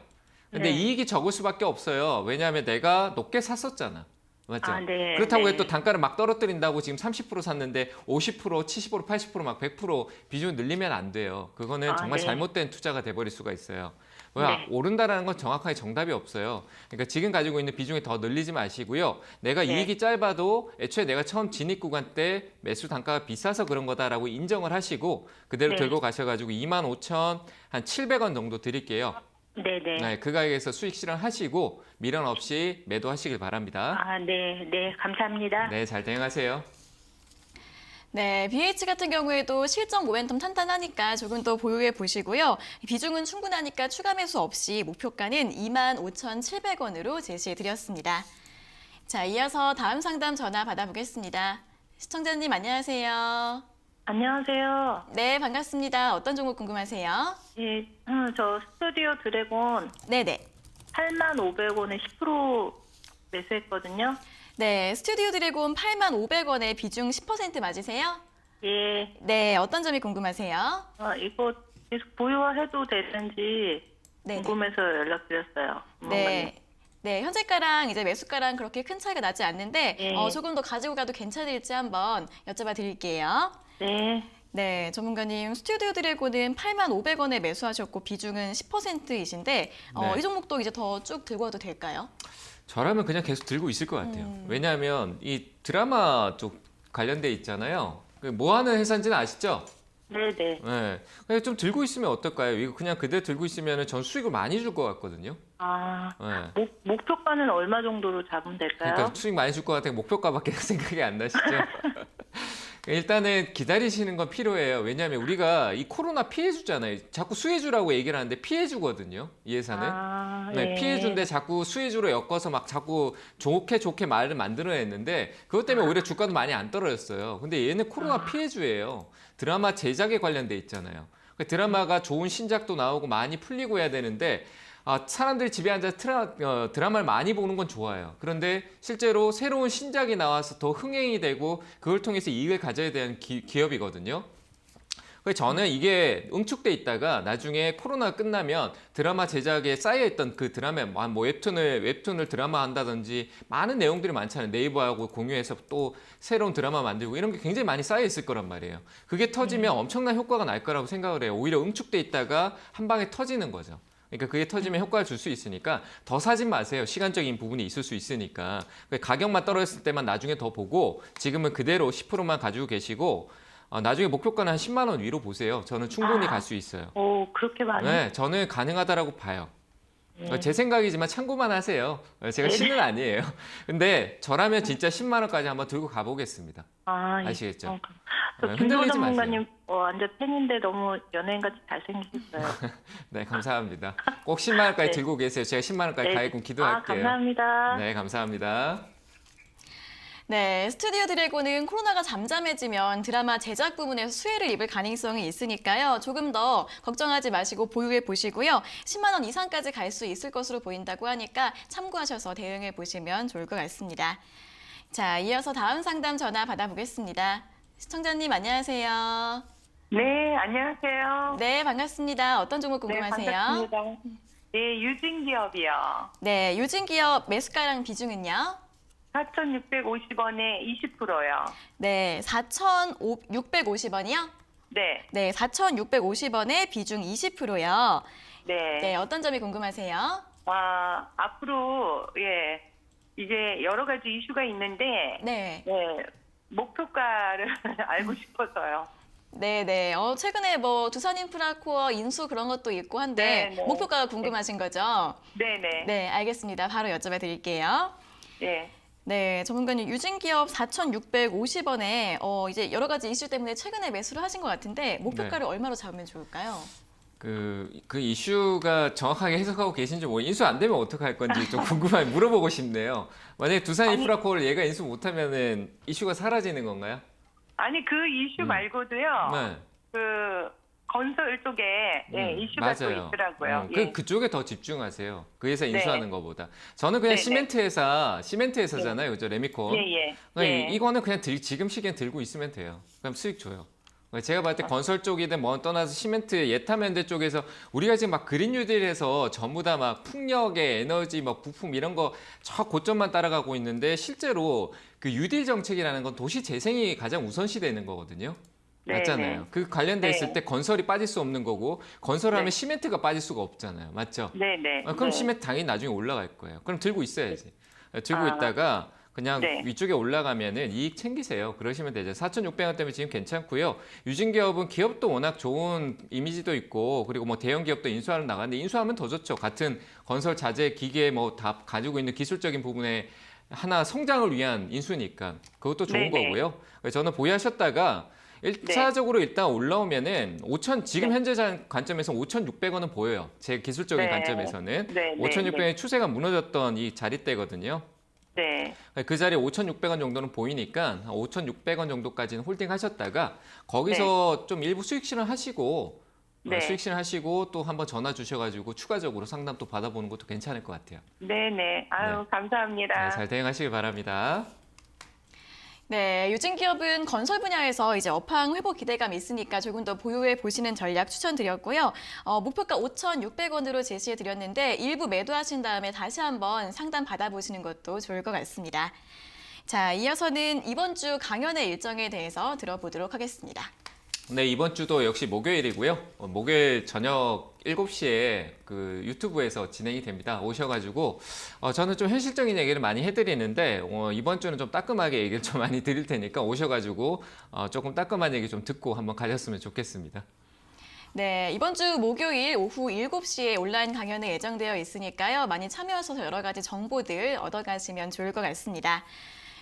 근데 네. 이익이 적을 수밖에 없어요. 왜냐하면 내가 높게 샀었잖아. 맞죠? 아, 네, 그렇다고 네. 해도 단가를 막 떨어뜨린다고 지금 30% 샀는데 50%, 70%, 80%막 100% 비중 늘리면 안 돼요. 그거는 아, 정말 네. 잘못된 투자가 돼버릴 수가 있어요. 네. 오른다라는 건 정확하게 정답이 없어요. 그러니까 지금 가지고 있는 비중이 더 늘리지 마시고요. 내가 네. 이익이 짧아도 애초에 내가 처음 진입 구간 때 매수 단가가 비싸서 그런 거다라고 인정을 하시고 그대로 네. 들고 가셔가지고 25,700원 정도 드릴게요. 네네. 네, 그 가격에서 수익 실현하시고 미련 없이 매도하시길 바랍니다. 아, 네, 네, 감사합니다. 네, 잘 대응하세요. 네, BH 같은 경우에도 실적 모멘텀 탄탄하니까 조금 더 보유해 보시고요. 비중은 충분하니까 추가 매수 없이 목표가는 25,700원으로 제시해 드렸습니다. 자, 이어서 다음 상담 전화 받아보겠습니다. 시청자님 안녕하세요. 안녕하세요. 네, 반갑습니다. 어떤 종목 궁금하세요? 예, 저 스튜디오 드래곤 네네. 85,500원에 10% 매수했거든요. 네, 스튜디오 드래곤 85,500원에 비중 10% 맞으세요? 예, 네, 어떤 점이 궁금하세요? 이거 계속 보유해도 되는지 네네. 궁금해서 연락드렸어요. 네. 네, 현재가랑 이제 매수가랑 그렇게 큰 차이가 나지 않는데 네. 조금 더 가지고 가도 괜찮을지 한번 여쭤봐 드릴게요. 네. 네, 전문가님 스튜디오 드래곤은 85,500원에 매수하셨고 비중은 10%이신데 네. 이 종목도 이제 더 쭉 들고 와도 될까요? 저라면 그냥 계속 들고 있을 것 같아요. 왜냐하면 이 드라마 쪽 관련돼 있잖아요. 뭐 하는 회사인지는 아시죠? 네네. 네. 그냥 좀 들고 있으면 어떨까요? 이거 그냥 그대로 들고 있으면 전 수익을 많이 줄 것 같거든요. 아, 네. 목표가는 얼마 정도로 잡으면 될까요? 그러니까 수익 많이 줄 것 같아요. 목표가밖에 생각이 안 나시죠? 일단은 기다리시는 건 필요해요. 왜냐하면 우리가 이 코로나 피해주잖아요. 자꾸 수혜주라고 얘기를 하는데 피해주거든요. 이 회사는. 아, 네, 예. 피해주인데 자꾸 수혜주로 엮어서 막 자꾸 좋게 말을 만들어냈는데 그것 때문에 오히려 주가도 많이 안 떨어졌어요. 근데 얘는 코로나 피해주예요. 드라마 제작에 관련돼 있잖아요. 드라마가 좋은 신작도 나오고 많이 풀리고 해야 되는데 사람들이 집에 앉아서 드라마를 많이 보는 건 좋아요. 그런데 실제로 새로운 신작이 나와서 더 흥행이 되고 그걸 통해서 이익을 가져야 되는 기업이거든요. 그래서 저는 이게 응축돼 있다가 나중에 코로나 끝나면 드라마 제작에 쌓여있던 그 드라마, 뭐 웹툰을 드라마 한다든지 많은 내용들이 많잖아요. 네이버하고 공유해서 또 새로운 드라마 만들고 이런 게 굉장히 많이 쌓여있을 거란 말이에요. 그게 터지면 엄청난 효과가 날 거라고 생각을 해요. 오히려 응축돼 있다가 한 방에 터지는 거죠. 그러니까 그게 터지면 효과를 줄 수 있으니까 더 사진 마세요. 시간적인 부분이 있을 수 있으니까. 가격만 떨어졌을 때만 나중에 더 보고 지금은 그대로 10%만 가지고 계시고 나중에 목표가는 한 10만 원 위로 보세요. 저는 충분히 갈 수 있어요. 오, 그렇게 많이? 네, 저는 가능하다라고 봐요. 제 생각이지만 참고만 하세요. 제가 신은 아니에요. 근데 저라면 진짜 10만 원까지 한번 들고 가보겠습니다. 아시겠죠? 저 네, 김동호 흔들리지 전문가님 완전 팬인데 너무 연예인같이 잘생기셨어요. 네, 감사합니다. 꼭 10만 원까지 네. 들고 계세요. 제가 10만 원까지 네. 가입금 기도할게요. 감사합니다. 네, 감사합니다. 네, 스튜디오 드래곤은 코로나가 잠잠해지면 드라마 제작 부문에서 수혜를 입을 가능성이 있으니까요. 조금 더 걱정하지 마시고 보유해 보시고요. 10만 원 이상까지 갈 수 있을 것으로 보인다고 하니까 참고하셔서 대응해 보시면 좋을 것 같습니다. 자, 이어서 다음 상담 전화 받아보겠습니다. 시청자님 안녕하세요. 네, 안녕하세요. 네, 반갑습니다. 어떤 종목 궁금하세요? 네, 반갑습니다. 네, 유진기업이요. 네, 유진기업 매수가랑 비중은요? 4,650원에 20%요. 네, 4,650원이요? 네, 네, 4,650원에 비중 20%요. 네. 네, 어떤 점이 궁금하세요? 앞으로, 예, 이제 여러 가지 이슈가 있는데, 네. 네, 목표가를 알고 싶어서요. 네네. 최근에 뭐 두산인프라코어 인수 그런 것도 있고 한데 네. 목표가가 궁금하신 거죠? 네네. 네, 알겠습니다. 바로 여쭤봐 드릴게요. 네. 네, 전문가님 유진기업 4,650원에 이제 여러 가지 이슈 때문에 최근에 매수를 하신 것 같은데 목표가를 얼마로 잡으면 좋을까요? 그 이슈가 정확하게 해석하고 계신지 인수 안 되면 어떡할 건지 좀 궁금해 물어보고 싶네요. 만약에 두산 인프라코어를 얘가 인수 못하면은 이슈가 사라지는 건가요? 아니, 그 이슈 말고도요, 네. 그, 건설 쪽에, 예, 이슈가 또 맞아요. 있더라고요. 그쪽에 더 집중하세요. 그 회사 네. 인수하는 것보다. 저는 그냥 네, 시멘트 회사잖아요. 그죠? 레미콘. 예. 그러니까 이거는 그냥 지금 시기엔 들고 있으면 돼요. 그럼 수익 줘요. 제가 봤을 때 건설 쪽이든 뭐 떠나서 시멘트 예타면대 쪽에서 우리가 지금 막 그린 뉴딜에서 전부 다 막 풍력의 에너지 막 부품 이런 거 저 고점만 따라가고 있는데 실제로 그 뉴딜 정책이라는 건 도시 재생이 가장 우선시 되는 거거든요. 네, 맞잖아요. 네. 그 관련돼 있을 네. 때 건설이 빠질 수 없는 거고 건설하면 네. 시멘트가 빠질 수가 없잖아요. 맞죠? 네네. 그럼 네. 시멘트 당연히 나중에 올라갈 거예요. 그럼 들고 있어야지. 들고 아. 있다가 그냥 네. 위쪽에 올라가면은 이익 챙기세요. 그러시면 되죠. 4,600원 때문에 지금 괜찮고요. 유진기업은 기업도 워낙 좋은 이미지도 있고 그리고 뭐 대형 기업도 인수하러 나가는데 인수하면 더 좋죠. 같은 건설 자재 기계 뭐 다 가지고 있는 기술적인 부분에 하나 성장을 위한 인수니까 그것도 좋은 네네. 거고요. 그래서 저는 보유하셨다가 1차적으로 일단 올라오면은 5천 지금 네. 현재 관점에서 5,600원은 보여요. 제 기술적인 네. 관점에서는 네, 5,600원의 추세가 무너졌던 이 자리대거든요. 네. 그 자리에 5,600원 정도는 보이니까 5,600원 정도까지는 홀딩하셨다가 거기서 좀 일부 수익 실현하시고 네. 수익 실현하시고 또 한번 전화 주셔가지고 추가적으로 상담 또 받아보는 것도 괜찮을 것 같아요. 네네. 아유, 네. 감사합니다. 네, 잘 대응하시길 바랍니다. 네, 유진기업은 건설 분야에서 이제 업황 회복 기대감이 있으니까 조금 더 보유해 보시는 전략 추천드렸고요. 목표가 5,600원으로 제시해 드렸는데 일부 매도하신 다음에 다시 한번 상담 받아보시는 것도 좋을 것 같습니다. 자, 이어서는 이번 주 강연의 일정에 대해서 들어보도록 하겠습니다. 네, 이번 주도 역시 목요일이고요. 목요일 저녁 7시에 그 유튜브에서 진행이 됩니다. 오셔가지고 저는 좀 현실적인 얘기를 많이 해드리는데 이번 주는 좀 따끔하게 얘기를 좀 많이 드릴 테니까 오셔가지고 조금 따끔한 얘기 좀 듣고 한번 가셨으면 좋겠습니다. 네, 이번 주 목요일 오후 7시에 온라인 강연이 예정되어 있으니까요. 많이 참여하셔서 여러 가지 정보들 얻어가시면 좋을 것 같습니다.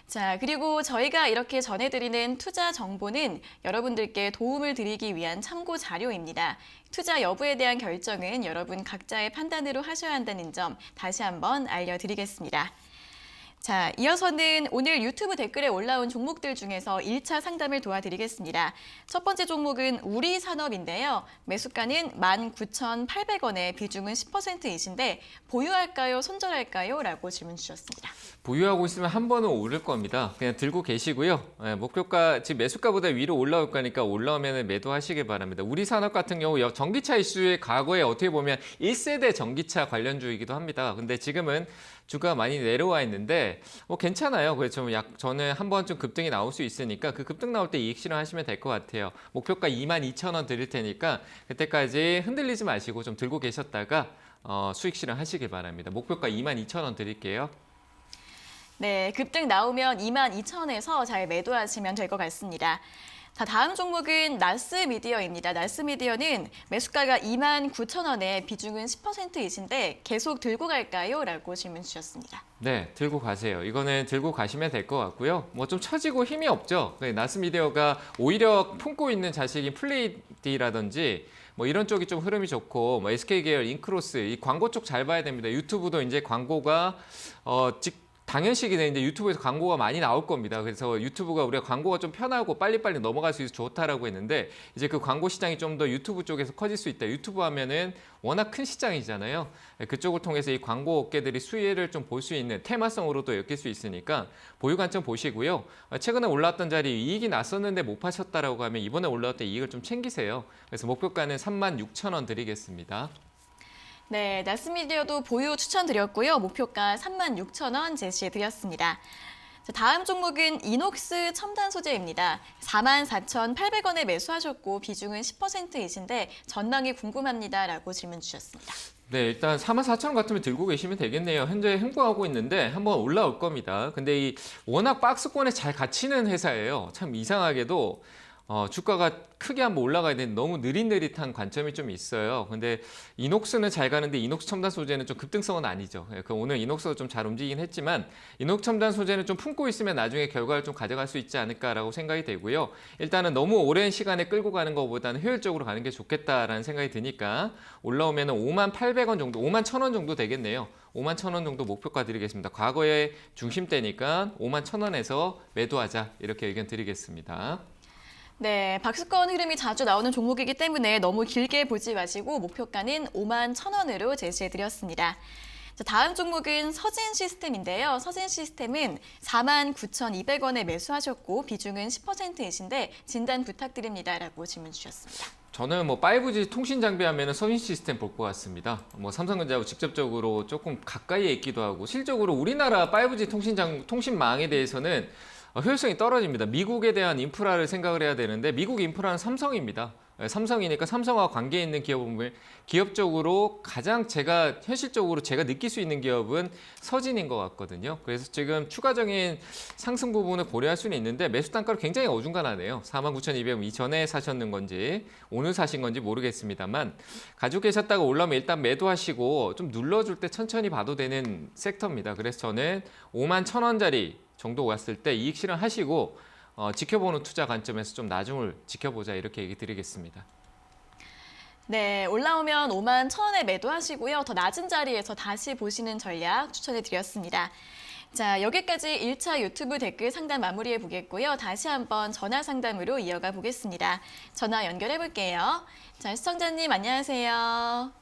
자, 그리고 저희가 이렇게 전해드리는 투자 정보는 여러분들께 도움을 드리기 위한 참고 자료입니다. 투자 여부에 대한 결정은 여러분 각자의 판단으로 하셔야 한다는 점 다시 한번 알려드리겠습니다. 자, 이어서는 오늘 유튜브 댓글에 올라온 종목들 중에서 1차 상담을 도와드리겠습니다. 첫 번째 종목은 우리산업인데요. 매수가는 19,800원에 비중은 10%이신데 보유할까요? 손절할까요? 라고 질문 주셨습니다. 보유하고 있으면 한 번은 오를 겁니다. 그냥 들고 계시고요. 목표가 지금 매수가보다 위로 올라올 거니까 올라오면 매도하시길 바랍니다. 우리산업 같은 경우 전기차 이슈의 과거에 어떻게 보면 1세대 전기차 관련주이기도 합니다. 근데 지금은 주가 많이 내려와 있는데 괜찮아요. 그래서 저는 한 번쯤 급등이 나올 수 있으니까 그 급등 나올 때 이익 실현하시면 될 것 같아요. 목표가 22,000원 드릴 테니까 그때까지 흔들리지 마시고 좀 들고 계셨다가 수익 실현하시길 바랍니다. 목표가 22,000원 드릴게요. 네, 급등 나오면 22,000원에서 잘 매도하시면 될 것 같습니다. 자, 다음 종목은 나스미디어입니다. 나스미디어는 매수가가 29,000원에 비중은 10%이신데 계속 들고 갈까요? 라고 질문 주셨습니다. 네, 들고 가세요. 이거는 들고 가시면 될 것 같고요. 뭐 좀 처지고 힘이 없죠. 나스미디어가 오히려 품고 있는 자식인 플레이디라든지 뭐 이런 쪽이 좀 흐름이 좋고 뭐 SK 계열 인크로스 이 광고 쪽 잘 봐야 됩니다. 유튜브도 이제 광고가 당연시기 되는데 유튜브에서 광고가 많이 나올 겁니다. 그래서 유튜브가 우리가 광고가 좀 편하고 빨리빨리 넘어갈 수 있어서 좋다라고 했는데 이제 그 광고 시장이 좀 더 유튜브 쪽에서 커질 수 있다. 유튜브 하면은 워낙 큰 시장이잖아요. 그쪽을 통해서 이 광고 업계들이 수혜를 좀 볼 수 있는 테마성으로도 엮일 수 있으니까 보유 관점 보시고요. 최근에 올라왔던 자리 이익이 났었는데 못 파셨다라고 하면 이번에 올라왔던 이익을 좀 챙기세요. 그래서 목표가는 36,000원 드리겠습니다. 네, 나스미디어도 보유 추천드렸고요. 목표가 36,000원 제시해드렸습니다. 자, 다음 종목은 이녹스 첨단 소재입니다. 44,800원에 매수하셨고 비중은 10%이신데 전망이 궁금합니다라고 질문 주셨습니다. 네, 일단 44,000원 같으면 들고 계시면 되겠네요. 현재 행보하고 있는데 한번 올라올 겁니다. 근데 이 워낙 박스권에 잘 갇히는 회사예요. 참 이상하게도 주가가 크게 한번 올라가야 되는데 너무 느릿느릿한 관점이 좀 있어요. 근데 이녹스는 잘 가는데 이녹스 첨단 소재는 좀 급등성은 아니죠. 오늘 이녹스가 좀 잘 움직이긴 했지만 이녹스 첨단 소재는 좀 품고 있으면 나중에 결과를 좀 가져갈 수 있지 않을까라고 생각이 되고요. 일단은 너무 오랜 시간에 끌고 가는 것보다는 효율적으로 가는 게 좋겠다라는 생각이 드니까 올라오면 58,000원 정도, 51,000원 정도 되겠네요. 51,000원 정도 목표가 드리겠습니다. 과거의 중심대니까 51,000원에서 매도하자 이렇게 의견 드리겠습니다. 네, 박스권 흐름이 자주 나오는 종목이기 때문에 너무 길게 보지 마시고 목표가는 51,000원으로 제시해드렸습니다. 자, 다음 종목은 서진 시스템인데요. 서진 시스템은 49,200원에 매수하셨고 비중은 10%이신데 진단 부탁드립니다라고 질문 주셨습니다. 저는 뭐 5G 통신 장비 하면은 서진 시스템 볼 것 같습니다. 뭐 삼성전자하고 직접적으로 조금 가까이에 있기도 하고 실적으로 우리나라 5G 통신망에 대해서는 효율성이 떨어집니다. 미국에 대한 인프라를 생각을 해야 되는데 미국 인프라는 삼성입니다. 삼성이니까 삼성과 관계 있는 기업을 기업적으로 가장 현실적으로 제가 느낄 수 있는 기업은 서진인 것 같거든요. 그래서 지금 추가적인 상승 부분을 고려할 수는 있는데 매수 단가로 굉장히 어중간하네요. 49,200원 이전에 사셨는 건지 오늘 사신 건지 모르겠습니다만 가지고 계셨다가 올라오면 일단 매도하시고 좀 눌러줄 때 천천히 봐도 되는 섹터입니다. 그래서 저는 51,000원짜리 정도 왔을 때 이익 실현하시고 지켜보는 투자 관점에서 좀 나중을 지켜보자 이렇게 얘기 드리겠습니다. 네, 올라오면 51,000원에 매도하시고요. 더 낮은 자리에서 다시 보시는 전략 추천해드렸습니다. 자, 여기까지 1차 유튜브 댓글 상담 마무리해 보겠고요. 다시 한번 전화 상담으로 이어가 보겠습니다. 전화 연결해 볼게요. 자, 시청자님 안녕하세요.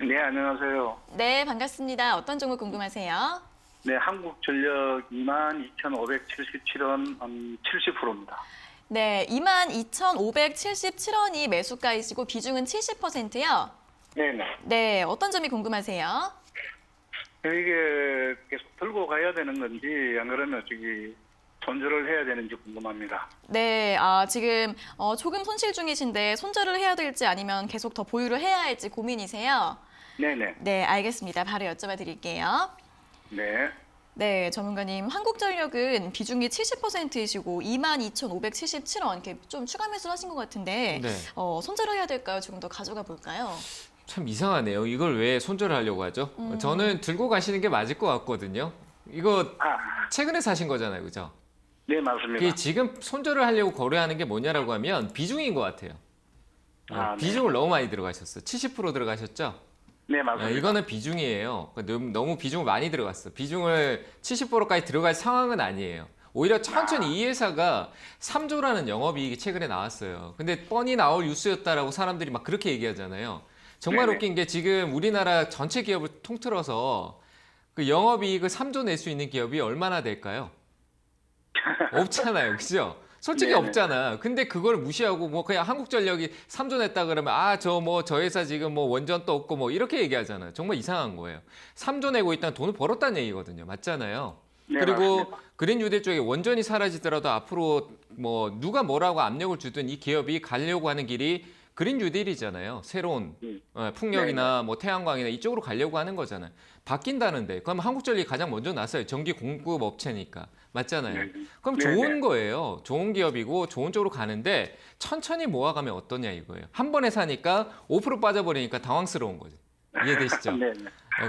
네, 안녕하세요. 네, 반갑습니다. 어떤 종목 궁금하세요? 네, 한국전력 22,577원 70%입니다. 네, 22,577원이 매수가이시고 비중은 70%요. 네네. 네, 어떤 점이 궁금하세요? 이게 계속 들고 가야 되는 건지 안 그러면 손절을 해야 되는지 궁금합니다. 네, 지금 조금 손실 중이신데 손절을 해야 될지 아니면 계속 더 보유를 해야 할지 고민이세요? 네네. 네, 알겠습니다. 바로 여쭤봐 드릴게요. 네. 네, 전문가님, 한국전력은 비중이 70%이시고 22,577원 이렇게 좀 추가 매수를 하신 것 같은데 네. 손절을 해야 될까요? 조금 더 가져가 볼까요? 참 이상하네요. 이걸 왜 손절을 하려고 하죠? 저는 들고 가시는 게 맞을 것 같거든요. 이거 최근에 사신 거잖아요, 그죠? 네, 맞습니다. 그게 지금 손절을 하려고 거래하는 게 뭐냐라고 하면 비중인 것 같아요. 네. 비중을 너무 많이 들어가셨어요. 70% 들어가셨죠? 네, 맞습니다. 이거는 비중이에요. 너무 비중을 많이 들어갔어. 비중을 70%까지 들어갈 상황은 아니에요. 오히려 천천히 이 회사가 3조라는 영업이익이 최근에 나왔어요. 근데 뻔히 나올 뉴스였다라고 사람들이 막 그렇게 얘기하잖아요. 정말 네네. 웃긴 게 지금 우리나라 전체 기업을 통틀어서 그 영업이익을 3조 낼 수 있는 기업이 얼마나 될까요? 없잖아요. 그죠? 솔직히 네네. 없잖아. 근데 그걸 무시하고 뭐 그냥 한국전력이 3조 냈다 그러면 저 회사 지금 뭐 원전도 없고 뭐 이렇게 얘기하잖아요. 정말 이상한 거예요. 3조 내고 있다는 돈을 벌었다는 얘기거든요. 맞잖아요. 네, 그리고 맞습니다. 그린뉴딜 쪽에 원전이 사라지더라도 앞으로 뭐 누가 뭐라고 압력을 주든 이 기업이 가려고 하는 길이 그린 뉴딜이잖아요. 새로운 음. 풍력이나 뭐 태양광이나 이쪽으로 가려고 하는 거잖아요. 바뀐다는데 그럼 한국전력이 가장 먼저 나서요. 전기 공급 업체니까. 맞잖아요. 네. 그럼 네네. 좋은 거예요. 좋은 기업이고 좋은 쪽으로 가는데 천천히 모아가면 어떠냐 이거예요. 한 번에 사니까 5% 빠져버리니까 당황스러운 거죠. 이해되시죠? 네.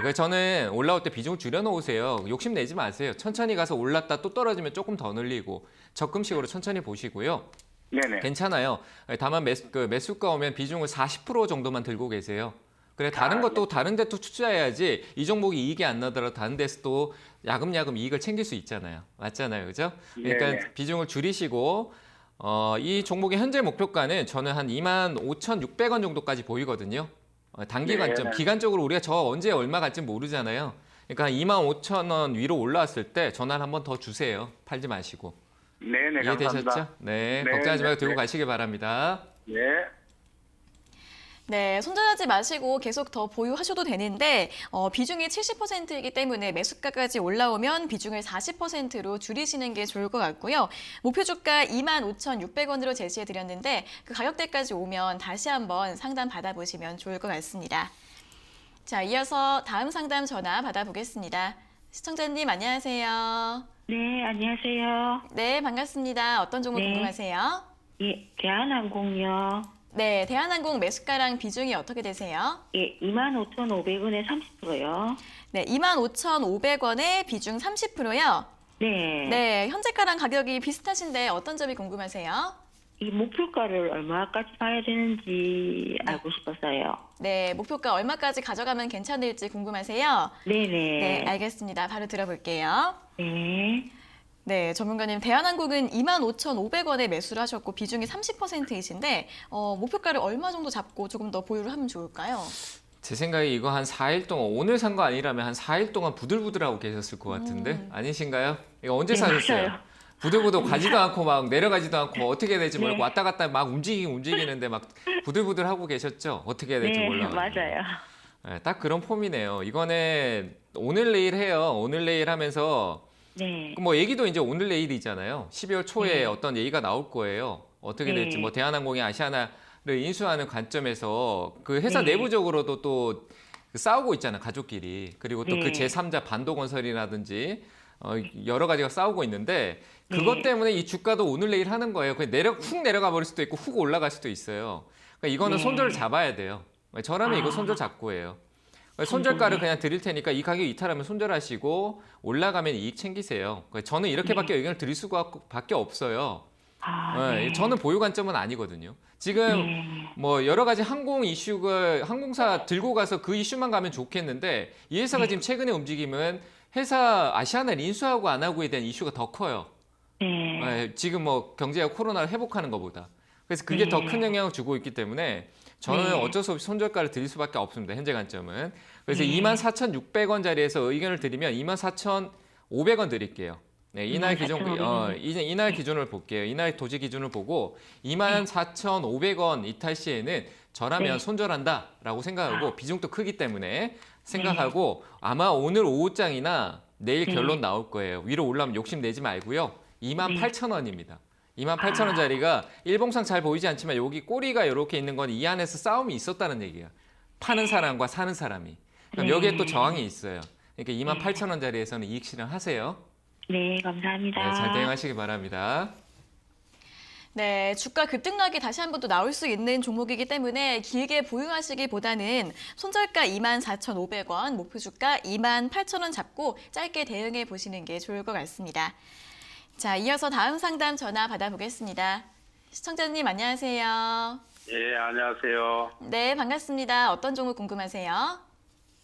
그래서 저는 올라올 때 비중을 줄여놓으세요. 욕심 내지 마세요. 천천히 가서 올랐다 또 떨어지면 조금 더 늘리고 적금식으로 천천히 보시고요. 네네. 괜찮아요. 다만 매수가 오면 비중을 40% 정도만 들고 계세요. 그래 다른 것도 다른 데 또 투자해야지 이 종목이 이익이 안 나더라도 다른 데서 또 야금야금 이익을 챙길 수 있잖아요. 맞잖아요. 그죠? 그러니까 네네. 비중을 줄이시고 이 종목의 현재 목표가는 저는 한 25,600원 정도까지 보이거든요. 단기 관점, 네네. 기간적으로 우리가 저 언제 얼마 갈지 모르잖아요. 그러니까 25,000원 위로 올라왔을 때 전화를 한번 더 주세요. 팔지 마시고. 네네. 이해되셨죠? 감사합니다. 네, 네, 걱정하지 말고 네, 들고 네. 가시기 바랍니다. 네. 네, 손절하지 마시고 계속 더 보유하셔도 되는데 비중이 70%이기 때문에 매수가까지 올라오면 비중을 40%로 줄이시는 게 좋을 것 같고요. 목표 주가 25,600원으로 제시해 드렸는데 그 가격대까지 오면 다시 한번 상담 받아보시면 좋을 것 같습니다. 자, 이어서 다음 상담 전화 받아보겠습니다. 시청자님 안녕하세요. 네, 안녕하세요. 네, 반갑습니다. 어떤 종목 네. 궁금하세요? 예, 대한항공요. 네, 대한항공 매수가랑 비중이 어떻게 되세요? 예, 25,500원에 30%요. 네, 25,500원에 비중 30%요. 네. 네, 현재가랑 가격이 비슷하신데 어떤 점이 궁금하세요? 이 목표가를 얼마까지 봐야 되는지 알고 싶었어요. 네, 목표가 얼마까지 가져가면 괜찮을지 궁금하세요? 네네. 네, 알겠습니다. 바로 들어볼게요. 네. 네, 전문가님, 대한항공은 25,500원에 매수를 하셨고 비중이 30%이신데 목표가를 얼마 정도 잡고 조금 더 보유를 하면 좋을까요? 제 생각에 이거 한 4일 동안 오늘 산 거 아니라면 한 4일 동안 부들부들하고 계셨을 것 같은데 아니신가요? 이거 언제 네, 사셨어요? 맞아요. 부들부들 가지도 않고 막 내려가지도 않고 어떻게 될지 모르고 네. 왔다 갔다 막 움직이는데 막 부들부들 하고 계셨죠? 어떻게 해야 될지 네, 몰라. 맞아요. 네, 딱 그런 폼이네요. 이거는 오늘 내일 해요. 오늘 내일 하면서 네. 뭐 얘기도 이제 오늘 내일이잖아요. 12월 초에 네. 어떤 얘기가 나올 거예요. 어떻게 네. 될지 뭐 대한항공이 아시아나를 인수하는 관점에서 그 회사 네. 내부적으로도 또 싸우고 있잖아요. 가족끼리. 그리고 또 그 네. 제3자 반도건설이라든지 여러 가지가 싸우고 있는데 그것 네. 때문에 이 주가도 오늘 내일 하는 거예요. 그냥 훅 내려가 버릴 수도 있고 훅 올라갈 수도 있어요. 그러니까 이거는 네. 손절을 잡아야 돼요. 저라면 이거 아. 손절 잡고 해요. 손절가를 네. 그냥 드릴 테니까 이 가격 이탈하면 손절하시고 올라가면 이익 챙기세요. 저는 이렇게밖에 의견을 드릴 수밖에 없어요. 아, 네. 저는 보유 관점은 아니거든요. 지금 네. 뭐 여러 가지 항공사 들고 가서 그 이슈만 가면 좋겠는데 이 회사가 지금 최근의 움직임은 회사 아시아나를 인수하고 안 하고에 대한 이슈가 더 커요. 네. 지금 뭐 경제가 코로나를 회복하는 것보다. 그래서 그게 더 큰 영향을 주고 있기 때문에 저는 네. 어쩔 수 없이 손절가를 드릴 수밖에 없습니다. 현재 관점은. 그래서 네. 24,600원짜리에서 의견을 드리면 24,500원 드릴게요. 네, 이날 기준 24,500원. 이날 기준을 볼게요. 이날 도지 기준을 보고 24,500원 이탈 시에는 저라면 네. 손절한다라고 생각하고 비중도 크기 때문에 생각하고 아마 오늘 오후장이나 내일 네. 결론 나올 거예요. 위로 올라오면 욕심 내지 말고요. 28,000원입니다. 28,000원짜리가 일봉상 잘 보이지 않지만 여기 꼬리가 이렇게 있는 건 이 안에서 싸움이 있었다는 얘기예요. 파는 사람과 사는 사람이. 그럼 여기에 또 저항이 있어요. 그러니까 28,000원짜리에서는 이익 실현하세요. 네, 감사합니다. 네, 잘 대응하시기 바랍니다. 네, 주가 급등락이 다시 한 번 또 나올 수 있는 종목이기 때문에 길게 보유하시기보다는 손절가 24,500원, 목표 주가 28,000원 잡고 짧게 대응해 보시는 게 좋을 것 같습니다. 자, 이어서 다음 상담 전화 받아보겠습니다. 시청자님 안녕하세요. 예, 안녕하세요. 네, 반갑습니다. 어떤 종목 궁금하세요?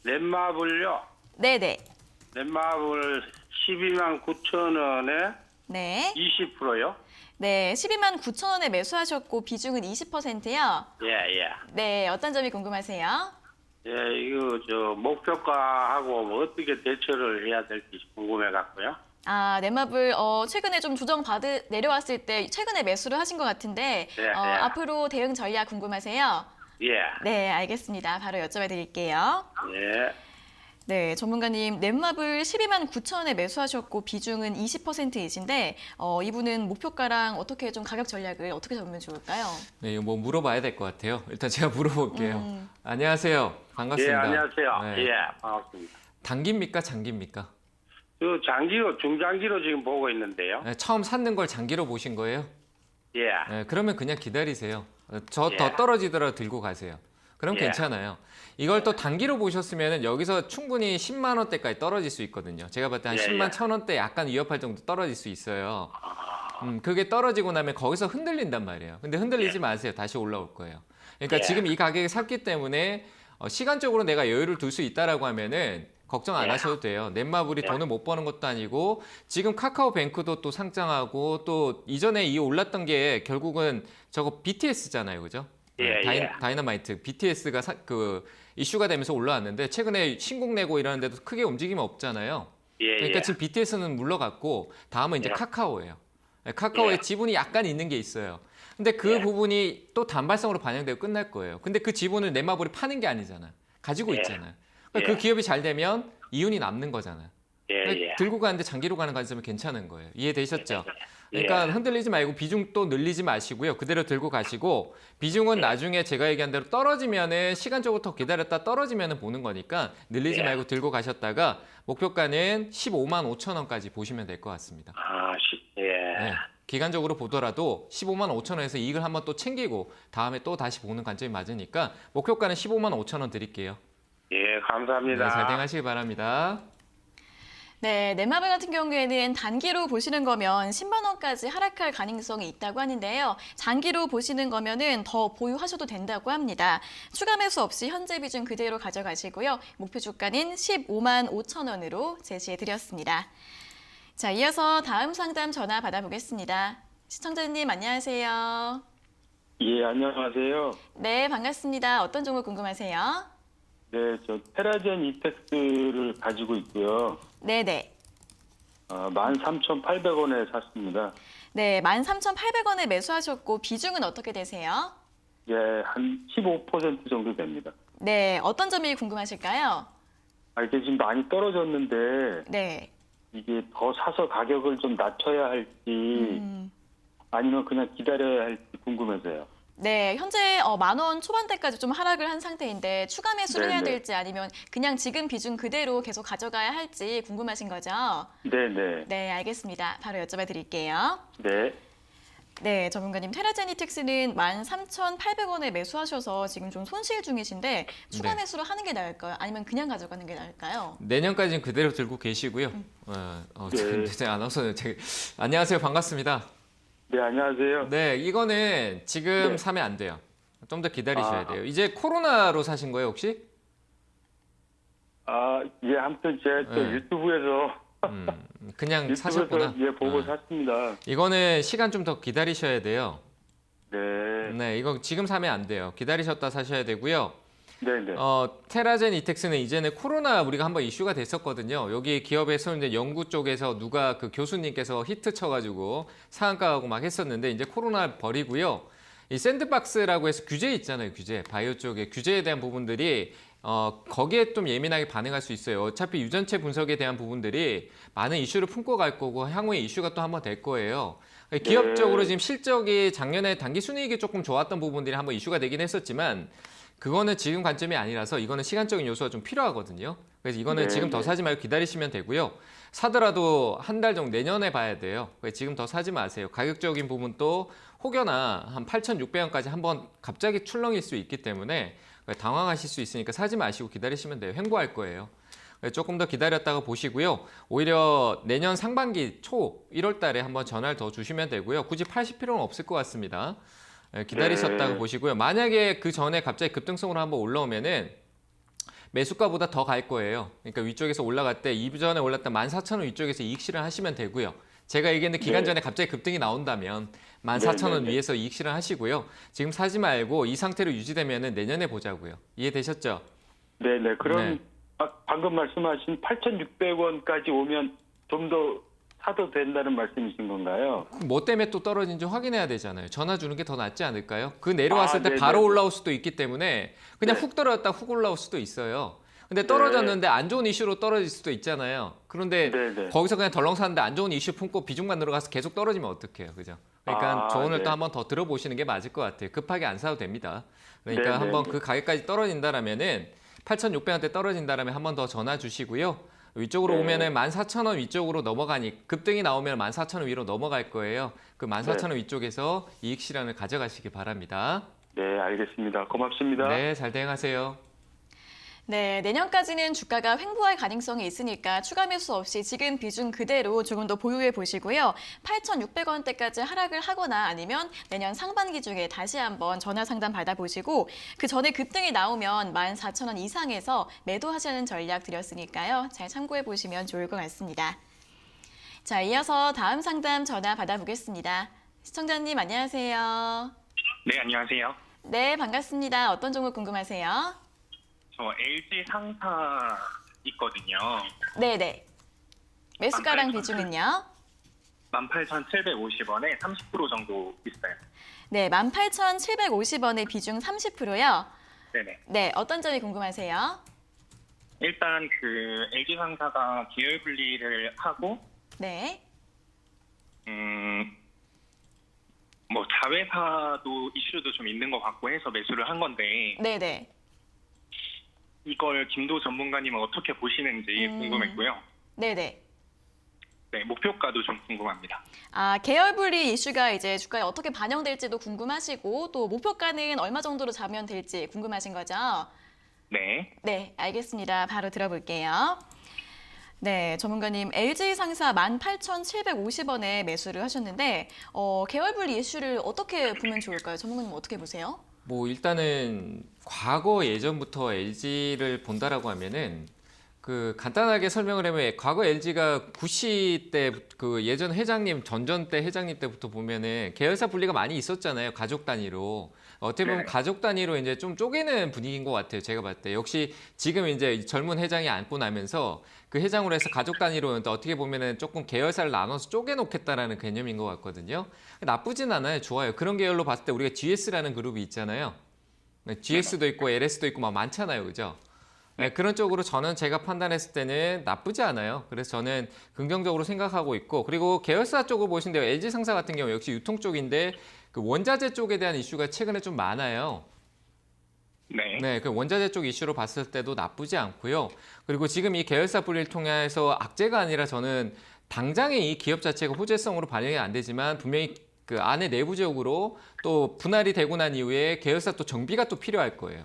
넷마블요. 네네. 넷마블 129,000원에 네. 20%요? 네, 129,000원에 매수하셨고 비중은 20%요. 예, 예. 네, 어떤 점이 궁금하세요? 예, 이거 목표가하고 뭐 어떻게 대처를 해야 될지 궁금해 갖고요. 아, 넷마블 최근에 좀 내려왔을 때 최근에 매수를 하신 것 같은데 네, 네. 앞으로 대응 전략 궁금하세요? 예. 네, 알겠습니다. 바로 여쭤봐 드릴게요. 예. 네, 전문가님, 넷마블 12만 9천원에 매수하셨고 비중은 20%이신데 이분은 목표가랑 어떻게 좀 가격 전략을 어떻게 잡으면 좋을까요? 네, 이거 뭐 물어봐야 될 것 같아요. 일단 제가 물어볼게요. 안녕하세요. 반갑습니다. 예, 안녕하세요. 네. 예, 반갑습니다. 단기입니까, 장기입니까? 그 장기로, 중장기로 지금 보고 있는데요. 네, 처음 샀는 걸 장기로 보신 거예요? 예. 네, 그러면 그냥 기다리세요. 더 예. 떨어지더라도 들고 가세요. 그럼 예. 괜찮아요. 이걸 또 단기로 보셨으면 여기서 충분히 10만 원대까지 떨어질 수 있거든요. 제가 봤을 때 한 예, 10만 예. 1,000원대 약간 위협할 정도 떨어질 수 있어요. 아, 그게 떨어지고 나면 거기서 흔들린단 말이에요. 근데 흔들리지 마세요. 다시 올라올 거예요. 그러니까 예. 지금 이 가격에 샀기 때문에 시간적으로 내가 여유를 둘 수 있다라고 하면은 걱정 안 예. 하셔도 돼요. 넷마블이 예. 돈을 못 버는 것도 아니고 지금 카카오뱅크도 또 상장하고 또 이전에 이 올랐던 게 결국은 저거 BTS잖아요, 그죠? 예, 예. 다이너마이트 BTS가 그 이슈가 되면서 올라왔는데 최근에 신곡 내고 이러는데도 크게 움직임이 없잖아요. 예, 그러니까 예. 지금 BTS는 물러갔고 다음은 이제 예. 카카오예요. 카카오의 예. 지분이 약간 있는 게 있어요. 근데 그 예. 부분이 또 단발성으로 반영되고 끝날 거예요. 근데 그 지분을 넷마블이 파는 게 아니잖아. 가지고 예. 있잖아요. 그러니까 예. 그 기업이 잘 되면 이윤이 남는 거잖아요. 예, 그러니까 예. 들고 가는데 장기로 가는 관점은 괜찮은 거예요. 이해되셨죠? 예. 그러니까 흔들리지 말고 비중 또 늘리지 마시고요. 그대로 들고 가시고 비중은 나중에 제가 얘기한 대로 떨어지면은 시간적으로 더 기다렸다 떨어지면은 보는 거니까 늘리지 예. 말고 들고 가셨다가 목표가는 15만 5천 원까지 보시면 될 것 같습니다. 아, 예. 네. 기간적으로 보더라도 15만 5천 원에서 이익을 한번 또 챙기고 다음에 또 다시 보는 관점이 맞으니까 목표가는 15만 5천 원 드릴게요. 예, 감사합니다. 네, 잘 행하시기 바랍니다. 네, 넷마블 같은 경우에는 단기로 보시는 거면 10만 원까지 하락할 가능성이 있다고 하는데요. 장기로 보시는 거면은 더 보유하셔도 된다고 합니다. 추가 매수 없이 현재 비중 그대로 가져가시고요. 목표 주가는 15만 5천 원으로 제시해 드렸습니다. 자, 이어서 다음 상담 전화 받아보겠습니다. 시청자님 안녕하세요. 예, 안녕하세요. 네, 반갑습니다. 어떤 종목 궁금하세요? 네, 저 테라젠 이텍스를 가지고 있고요. 네네. 13,800원에 샀습니다. 네, 13,800원에 매수하셨고 비중은 어떻게 되세요? 예, 한 15% 정도 됩니다. 네, 어떤 점이 궁금하실까요? 이게 지금 많이 떨어졌는데 네. 이게 더 사서 가격을 좀 낮춰야 할지 아니면 그냥 기다려야 할지 궁금해서요. 네, 현재 10,000원 초반대까지 좀 하락을 한 상태인데 추가 매수를 해야 네네. 될지 아니면 그냥 지금 비중 그대로 계속 가져가야 할지 궁금하신 거죠? 네네. 네, 알겠습니다. 바로 여쭤봐 드릴게요. 네. 네, 전문가님, 테라제니텍스는 13,800원에 매수하셔서 지금 좀 손실 중이신데 추가 네. 매수를 하는 게 나을까요? 아니면 그냥 가져가는 게 나을까요? 내년까지는 그대로 들고 계시고요. 네. 아나운서 안녕하세요. 반갑습니다. 네, 안녕하세요. 네, 이거는 지금 네. 사면 안 돼요. 좀 더 기다리셔야 아. 돼요. 이제 코로나로 사신 거예요, 혹시? 예, 아무튼 제가 또 네. 유튜브에서 그냥 사셨구나. 예, 보고 아. 샀습니다. 이거는 시간 좀 더 기다리셔야 돼요. 네. 네, 이거 지금 사면 안 돼요. 기다리셨다 사셔야 되고요. 네네. 테라젠 이텍스는 이전에 코로나 우리가 한번 이슈가 됐었거든요. 여기 기업에서 이제 연구 쪽에서 누가 그 교수님께서 히트 쳐가지고 상한가하고 막 했었는데 이제 코로나 버리고요. 이 샌드박스라고 해서 규제 있잖아요. 규제. 바이오 쪽에 규제에 대한 부분들이 거기에 좀 예민하게 반응할 수 있어요. 어차피 유전체 분석에 대한 부분들이 많은 이슈를 품고 갈 거고 향후에 이슈가 또 한번 될 거예요. 기업적으로 지금 실적이 작년에 단기 순이익이 조금 좋았던 부분들이 한번 이슈가 되긴 했었지만 그거는 지금 관점이 아니라서 이거는 시간적인 요소가 좀 필요하거든요. 그래서 이거는 네, 지금 더 네. 사지 말고 기다리시면 되고요. 사더라도 한 달 정도 내년에 봐야 돼요. 그래서 지금 더 사지 마세요. 가격적인 부분도 혹여나 한 8,600원까지 한번 갑자기 출렁일 수 있기 때문에 당황하실 수 있으니까 사지 마시고 기다리시면 돼요. 횡보할 거예요. 조금 더 기다렸다가 보시고요. 오히려 내년 상반기 초 1월 달에 한번 전화를 더 주시면 되고요. 굳이 파실 필요는 없을 것 같습니다. 기다리셨다고 네. 보시고요. 만약에 그 전에 갑자기 급등성으로 한번 올라오면은 매수가보다 더 갈 거예요. 그러니까 위쪽에서 올라갈 때 이전에 올랐던 14,000원 위쪽에서 이익 실현하시면 되고요. 제가 얘기했는데 기간 네. 전에 갑자기 급등이 나온다면 14,000원 네. 위에서 이익 실현하시고요. 지금 사지 말고 이 상태로 유지되면은 내년에 보자고요. 이해되셨죠? 네네. 그럼 네. 방금 말씀하신 8,600원까지 오면 좀 더 사도 된다는 말씀이신 건가요? 뭐 때문에 또 떨어진지 확인해야 되잖아요. 전화 주는 게 더 낫지 않을까요? 그 내려왔을 때 네네. 바로 올라올 수도 있기 때문에 그냥 네. 훅 떨어졌다 훅 올라올 수도 있어요. 근데 떨어졌는데 안 좋은 이슈로 떨어질 수도 있잖아요. 그런데 네. 거기서 그냥 덜렁 샀는데 안 좋은 이슈 품고 비중만 늘어가서 계속 떨어지면 어떡해요. 그죠? 그러니까 조언을 네. 또 한번 더 들어보시는 게 맞을 것 같아요. 급하게 안 사도 됩니다. 그러니까 네, 한번 네. 그 가격까지 떨어진다라면은 8,600원대 떨어진다라면 한 번 더 전화 주시고요. 위쪽으로 네. 오면은 14,000원 위쪽으로 넘어가니 급등이 나오면 14,000원 위로 넘어갈 거예요. 그 14,000원 위쪽에서 이익 실현을 가져가시기 바랍니다. 네, 알겠습니다. 고맙습니다. 네, 잘 대응하세요. 네, 내년까지는 주가가 횡보할 가능성이 있으니까 추가 매수 없이 지금 비중 그대로 조금 더 보유해 보시고요. 8,600원대까지 하락을 하거나 아니면 내년 상반기 중에 다시 한번 전화 상담 받아보시고 그 전에 급등이 나오면 14,000원 이상에서 매도하시는 전략 드렸으니까요. 잘 참고해 보시면 좋을 것 같습니다. 자, 이어서 다음 상담 전화 받아보겠습니다. 시청자님 안녕하세요. 네, 안녕하세요. 네, 반갑습니다. 어떤 종목 궁금하세요? 저 LG 상사 있거든요. 네네. 매수가랑 18,000. 비중은요? 18,750원에 30% 정도 있어요. 네, 18,750원의 비중 30%요. 네네. 네, 어떤 점이 궁금하세요? 일단 그 LG 상사가 계열 분리를 하고 네. 뭐 자회사도 이슈도 좀 있는 것 같고 해서 매수를 한 건데 네네. 이걸 김도 전문가님은 어떻게 보시는지 궁금했고요. 네네. 네, 목표가도 좀 궁금합니다. 아, 계열 분리 이슈가 이제 주가에 어떻게 반영될지도 궁금하시고 또 목표가는 얼마 정도로 잡으면 될지 궁금하신 거죠? 네. 네, 알겠습니다. 바로 들어볼게요. 네, 전문가님 LG 상사 18,750원에 매수를 하셨는데 계열 분리 이슈를 어떻게 보면 좋을까요? 전문가님 어떻게 보세요? 뭐 일단은 과거 예전부터 LG를 본다라고 하면은 그 간단하게 설명을 하면 과거 LG가 구시 때 그 예전 회장님 전전 때 회장님 때부터 보면은 계열사 분리가 많이 있었잖아요. 가족 단위로. 어떻게 보면 네. 가족 단위로 이제 좀 쪼개는 분위기인 것 같아요. 제가 봤을 때. 역시 지금 이제 젊은 회장이 앉고 나면서 그 회장으로 해서 가족 단위로 어떻게 보면은 조금 계열사를 나눠서 쪼개놓겠다라는 개념인 것 같거든요. 나쁘진 않아요. 좋아요. 그런 계열로 봤을 때 우리가 GS라는 그룹이 있잖아요. GS도 있고 LS도 있고 막 많잖아요. 그죠? 네, 그런 쪽으로 저는 제가 판단했을 때는 나쁘지 않아요. 그래서 저는 긍정적으로 생각하고 있고 그리고 계열사 쪽을 보신대요. LG 상사 같은 경우 역시 유통 쪽인데 그 원자재 쪽에 대한 이슈가 최근에 좀 많아요. 네. 네, 그 원자재 쪽 이슈로 봤을 때도 나쁘지 않고요. 그리고 지금 이 계열사 분리를 통해서 악재가 아니라 저는 당장에 이 기업 자체가 호재성으로 반영이 안 되지만 분명히 그 안에 내부적으로 또 분할이 되고 난 이후에 계열사 또 정비가 또 필요할 거예요.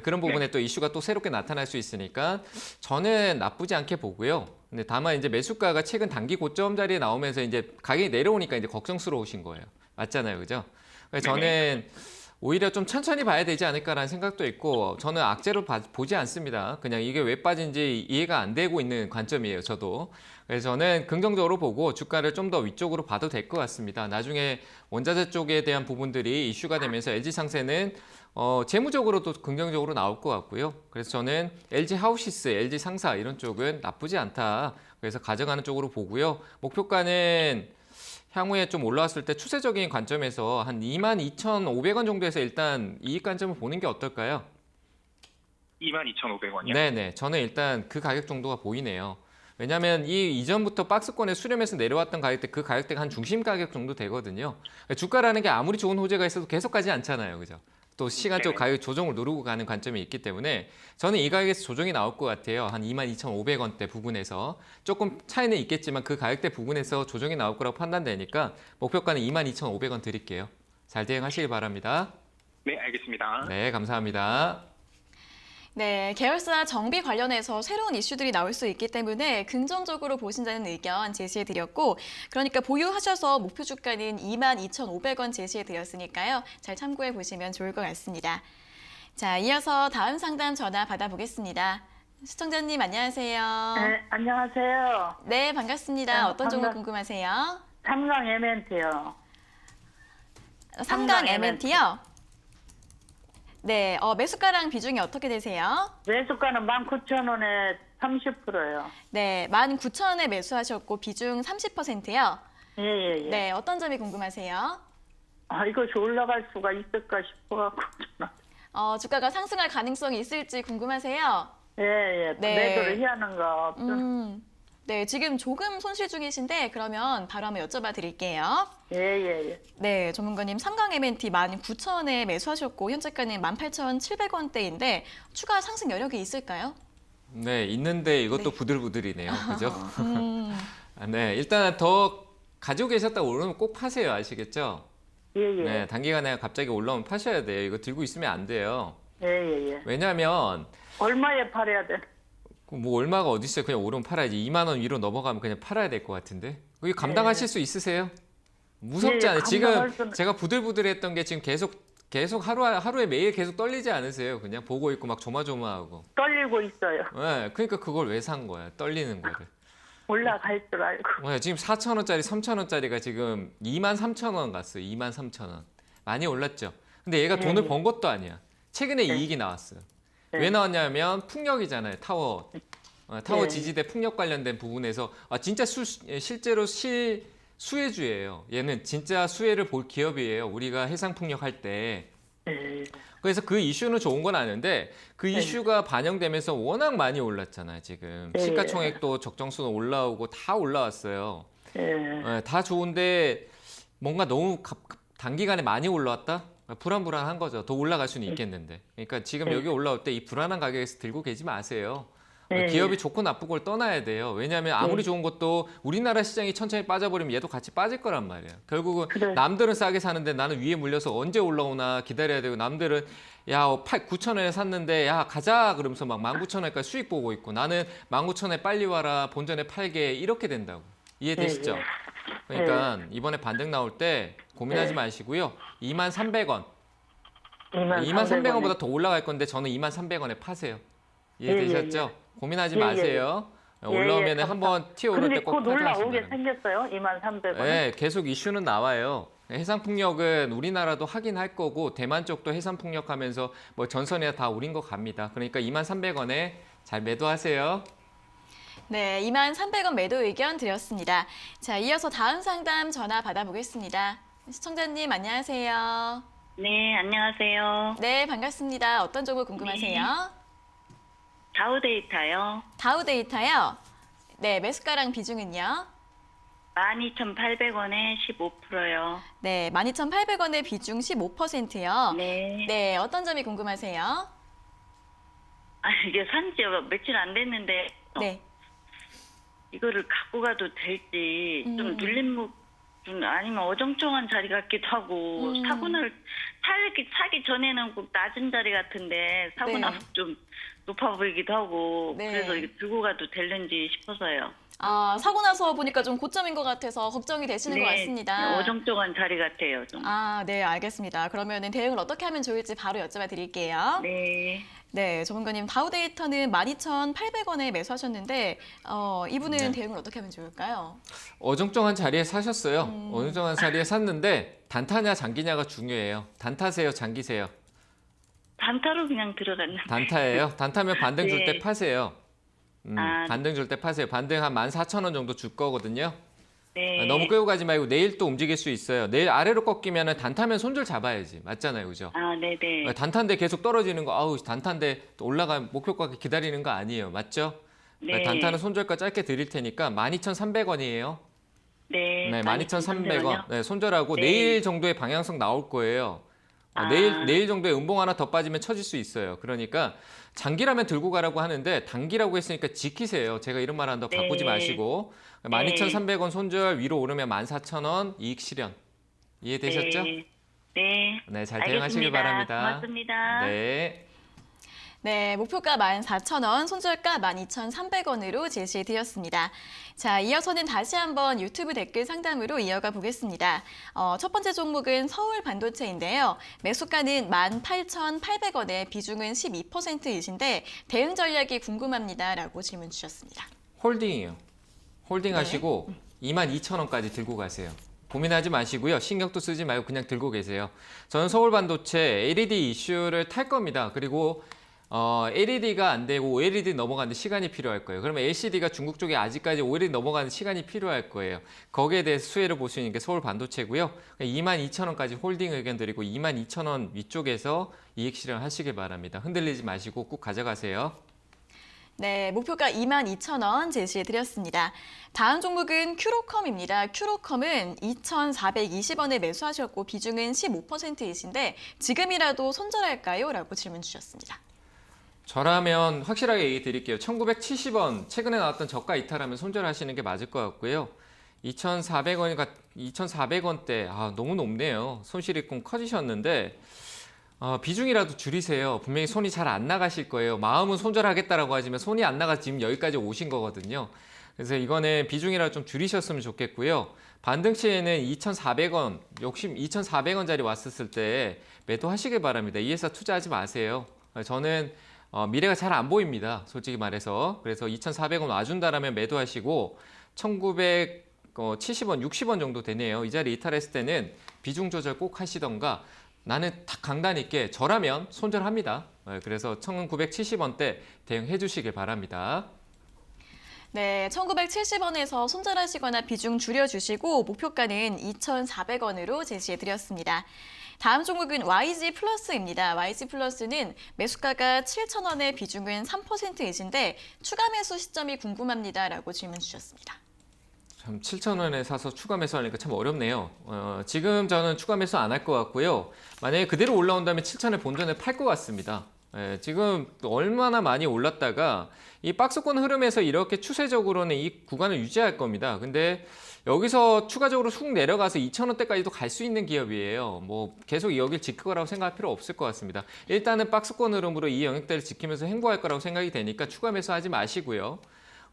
그런 부분에 또 이슈가 또 새롭게 나타날 수 있으니까 저는 나쁘지 않게 보고요. 근데 다만 이제 매수가가 최근 단기 고점 자리에 나오면서 이제 가격이 내려오니까 이제 걱정스러우신 거예요. 맞잖아요, 그죠? 그래서 저는 오히려 좀 천천히 봐야 되지 않을까라는 생각도 있고 저는 악재로 보지 않습니다. 그냥 이게 왜 빠진지 이해가 안 되고 있는 관점이에요, 저도. 그래서 저는 긍정적으로 보고 주가를 좀 더 위쪽으로 봐도 될 것 같습니다. 나중에 원자재 쪽에 대한 부분들이 이슈가 되면서 LG 상세는 재무적으로도 긍정적으로 나올 것 같고요. 그래서 저는 LG 하우시스, LG 상사 이런 쪽은 나쁘지 않다. 그래서 가져가는 쪽으로 보고요. 목표가는 향후에 좀 올라왔을 때 추세적인 관점에서 한 22,500원 정도에서 일단 이익 관점을 보는 게 어떨까요? 22,500원이요? 네네. 저는 일단 그 가격 정도가 보이네요. 왜냐하면 이 이전부터 박스권에 수렴해서 내려왔던 가격대 그 가격대가 한 중심 가격 정도 되거든요. 주가라는 게 아무리 좋은 호재가 있어도 계속 가지 않잖아요. 그죠? 또 시간적 가격 조정을 누르고 가는 관점이 있기 때문에 저는 이 가격에서 조정이 나올 것 같아요. 한 22,500원대 부근에서 조금 차이는 있겠지만 그 가격대 부근에서 조정이 나올 거라고 판단되니까 목표가는 22,500원 드릴게요. 잘 대응하시길 바랍니다. 네, 알겠습니다. 네, 감사합니다. 네, 계열사 정비 관련해서 새로운 이슈들이 나올 수 있기 때문에 긍정적으로 보신다는 의견 제시해드렸고 그러니까 보유하셔서 목표 주가는 22,500원 제시해드렸으니까요. 잘 참고해 보시면 좋을 것 같습니다. 자, 이어서 다음 상담 전화 받아보겠습니다. 시청자님 안녕하세요. 네, 안녕하세요. 네, 반갑습니다. 어떤 종목 궁금하세요? 삼강 MNT요. 삼강 MNT요? 네, 매수가랑 비중이 어떻게 되세요? 매수가는 19,000원에 30%요. 네, 19,000원에 매수하셨고 비중 30%요. 예. 네, 어떤 점이 궁금하세요? 이것이 올라갈 수가 있을까 싶어갖고. 주가가 상승할 가능성이 있을지 궁금하세요? 예, 예. 네. 매도를 해야 하는 거 없어. 네, 지금 조금 손실 중이신데 그러면 바로 한번 여쭤봐 드릴게요. 예, 예, 예. 네, 전문가님 삼강 MNT 19,000원에 매수하셨고 현재가는 18,700원대인데 추가 상승 여력이 있을까요? 네, 있는데 이것도 부들부들이네요. 그죠? 음, 네, 일단 더 가지고 계셨다고 오르면 꼭 파세요. 아시겠죠? 예, 예. 네, 단기간에 갑자기 올라오면 파셔야 돼요. 이거 들고 있으면 안 돼요. 예, 예, 예. 왜냐하면 얼마에 팔아야 돼? 뭐 얼마가 어디 있어요? 그냥 오르면 팔아야지. 2만 원 위로 넘어가면 그냥 팔아야 될 것 같은데. 이거 감당하실 수 있으세요? 무섭지 예, 않아요? 지금 감당할 수는- 제가 부들부들했던 게 지금 계속 하루에 매일 계속 떨리지 않으세요? 그냥 보고 있고 막 조마조마하고. 떨리고 있어요. 네, 그러니까 그걸 왜 산 거야? 떨리는 거를. 올라갈 줄 알고. 네, 지금 4,000원짜리, 3,000원짜리가 지금 23,000원 갔어요. 23,000원. 많이 올랐죠. 근데 얘가 돈을 번 것도 아니야. 최근에 이익이 나왔어요. 왜 나왔냐면 풍력이잖아요. 타워 네. 지지대 풍력 관련된 부분에서 진짜 실제로 수혜주예요. 얘는 진짜 수혜를 볼 기업이에요. 우리가 해상풍력 할 때. 예. 그래서 그 이슈는 좋은 건 아는데 그 이슈가 반영되면서 워낙 많이 올랐잖아요. 지금 네. 시가총액도 적정수는 올라오고 다 올라왔어요. 예. 다 좋은데 뭔가 너무 단기간에 많이 올라왔다? 불안불안한 거죠. 더 올라갈 수는 있겠는데. 그러니까 지금 여기 올라올 때 이 불안한 가격에서 들고 계지 마세요. 네. 기업이 좋고 나쁘고를 떠나야 돼요. 왜냐하면 아무리 좋은 것도 우리나라 시장이 천천히 빠져버리면 얘도 같이 빠질 거란 말이에요. 결국은 그래. 남들은 싸게 사는데 나는 위에 물려서 언제 올라오나 기다려야 되고 남들은 9,000원에 샀는데 야 가자 그러면서 막 19,000원까지 수익 보고 있고 나는 19,000원에 빨리 와라 본전에 팔게 이렇게 된다고. 이해되시죠? 네, 그러니까 이번에 반등 나올 때 고민하지 마시고요. 23,300원. 23,300원보다 더 올라갈 건데 저는 23,300원에 파세요. 이해되셨죠? 고민하지 예, 예. 마세요. 올라오면 한번 튀어오를 때 꼭 근데 곧 파장하시면 올라오게 돼요. 생겼어요. 23,300원. 네, 계속 이슈는 나와요. 해상풍력은 우리나라도 하긴 할 거고 대만 쪽도 해상풍력 하면서 뭐 전선이나 다 우린 거 갑니다. 그러니까 23,300원에 잘 매도하세요. 네, 23,300원 매도 의견 드렸습니다. 자, 이어서 다음 상담 전화 받아보겠습니다. 시청자님 안녕하세요. 네, 안녕하세요. 네, 반갑습니다. 어떤 종목 궁금하세요? 다우데이터요. 다우데이터요. 네, 매수가랑 비중은요? 12,800원에 15%요. 네, 12,800원의 비중 15%요. 네. 네, 어떤 점이 궁금하세요? 이게 산지 며칠 안 됐는데 네. 이거를 갖고 가도 될지 좀 눌림목 좀 아니면 어정쩡한 자리 같기도 하고 사기 전에는 꼭 낮은 자리 같은데 사고 네. 나면 좀 높아 보이기도 하고 네. 그래서 이게 들고 가도 될는지 싶어서요. 사고 나서 보니까 좀 고점인 것 같아서 걱정이 되시는 것 같습니다. 어정쩡한 자리 같아요. 좀. 네, 알겠습니다. 그러면은 대응을 어떻게 하면 좋을지 바로 여쭤봐 드릴게요. 네. 네, 전문가님 다우데이터는 12,800원에 매수하셨는데 이분은 네. 대응을 어떻게 하면 좋을까요? 어정쩡한 자리에 사셨어요. 어정쩡한 자리에 샀는데 단타냐 장기냐가 중요해요. 단타세요, 장기세요? 단타로 그냥 들어갔는데. 단타예요. 단타면 반등 줄 때 네. 파세요. 아. 반등 줄 때 파세요. 반등 한 14,000원 정도 줄 거거든요. 네. 너무 끌고 가지 말고 내일 또 움직일 수 있어요. 내일 아래로 꺾이면 단타면 손절 잡아야지. 맞잖아요. 그죠? 네네. 단타인데 계속 떨어지는 거, 단타인데 또 올라가 목표가까지 기다리는 거 아니에요. 맞죠? 네. 단타는 손절가 짧게 드릴 테니까 12,300원이에요. 네. 네, 12,300원. 네, 손절하고 네. 내일 정도의 방향성 나올 거예요. 내일 정도에 음봉 하나 더 빠지면 쳐질 수 있어요. 그러니까 장기라면 들고 가라고 하는데 단기라고 했으니까 지키세요. 제가 이런 말 한다고 네. 바꾸지 마시고 12,300원 손절 위로 오르면 14,000원 이익 실현. 이해되셨죠? 네. 네. 네, 잘 대응하시길 알겠습니다. 바랍니다. 고맙습니다. 네. 네, 목표가 14,000원, 손절가 12,300원으로 제시해드렸습니다. 자, 이어서는 다시 한번 유튜브 댓글 상담으로 이어가 보겠습니다. 첫 번째 종목은 서울 반도체인데요. 매수가는 18,800원에 비중은 12%이신데 대응 전략이 궁금합니다라고 질문 주셨습니다. 홀딩이요. 홀딩 하시고 22,000원까지 들고 가세요. 고민하지 마시고요. 신경도 쓰지 말고 그냥 들고 계세요. 저는 서울 반도체 LED 이슈를 탈 겁니다. 그리고 LED가 안 되고 OLED 넘어가는 시간이 필요할 거예요. 그러면 LCD가 중국 쪽에 아직까지 OLED 넘어가는 시간이 필요할 거예요. 거기에 대해서 수혜를 볼 수 있는 게 서울 반도체고요. 22,000원까지 홀딩 의견 드리고 22,000원 위쪽에서 이익 실현 하시길 바랍니다. 흔들리지 마시고 꼭 가져가세요. 네, 목표가 22,000원 제시해드렸습니다. 다음 종목은 큐로컴입니다. 큐로컴은 2,420원에 매수하셨고 비중은 15%이신데 지금이라도 손절할까요? 라고 질문 주셨습니다. 저라면 확실하게 얘기 드릴게요. 1970원 최근에 나왔던 저가 이탈하면 손절하시는 게 맞을 것 같고요. 2,400원대 너무 높네요. 손실이 좀 커지셨는데 비중이라도 줄이세요. 분명히 손이 잘 안 나가실 거예요. 마음은 손절하겠다라고 하지만 손이 안 나가 지금 여기까지 오신 거거든요. 그래서 이거는 비중이라도 좀 줄이셨으면 좋겠고요. 반등 시에는 2,400원, 욕심 2,400원짜리 왔었을 때 매도하시길 바랍니다. 이 회사 투자하지 마세요. 저는 미래가 잘 안 보입니다. 솔직히 말해서. 그래서 2,400원 와준다라면 매도하시고 1,970원, 60원 정도 되네요. 이 자리 이탈했을 때는 비중 조절 꼭 하시던가 나는 딱 강단 있게 저라면 손절합니다. 그래서 1,970원대 대응해 주시길 바랍니다. 네, 1,970원에서 손절하시거나 비중 줄여주시고 목표가는 2,400원으로 제시해드렸습니다. 다음 종목은 YG플러스입니다. YG플러스는 매수가가 7,000원에 비중은 3%이신데 추가 매수 시점이 궁금합니다. 라고 질문 주셨습니다. 참 7,000원에 사서 추가 매수하니까 참 어렵네요. 지금 저는 추가 매수 안 할 것 같고요. 만약에 그대로 올라온다면 7,000원 본전에 팔 것 같습니다. 지금 얼마나 많이 올랐다가 이 박스권 흐름에서 이렇게 추세적으로는 이 구간을 유지할 겁니다. 근데 여기서 추가적으로 쑥 내려가서 2,000원대까지도 갈 수 있는 기업이에요. 뭐 계속 여길 지킬 거라고 생각할 필요 없을 것 같습니다. 일단은 박스권 흐름으로 이 영역대를 지키면서 행보할 거라고 생각이 되니까 추가 매수하지 마시고요.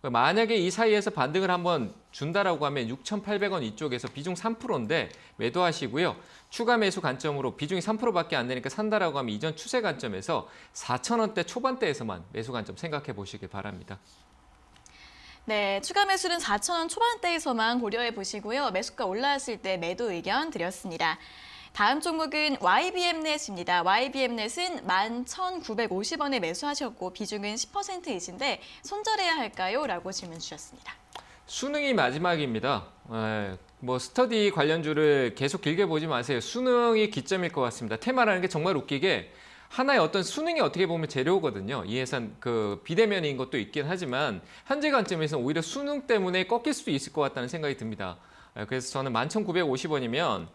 만약에 이 사이에서 반등을 한번 준다라고 하면 6,800원 이쪽에서 비중 3%인데 매도하시고요. 추가 매수 관점으로 비중이 3%밖에 안 되니까 산다라고 하면 이전 추세 관점에서 4,000원대 초반대에서만 매수 관점 생각해 보시길 바랍니다. 네, 추가 매수는 4,000원 초반대에서만 고려해 보시고요. 매수가 올라왔을 때 매도 의견 드렸습니다. 다음 종목은 YBM넷입니다. YBM넷은 11,950원에 매수하셨고 비중은 10%이신데 손절해야 할까요? 라고 질문 주셨습니다. 수능이 마지막입니다. 뭐 스터디 관련주를 계속 길게 보지 마세요. 수능이 기점일 것 같습니다. 테마라는 게 정말 웃기게 하나의 어떤 수능이 어떻게 보면 재료거든요. 이 회사는 그 비대면인 것도 있긴 하지만 현재 관점에서는 오히려 수능 때문에 꺾일 수도 있을 것 같다는 생각이 듭니다. 그래서 저는 11,950원이면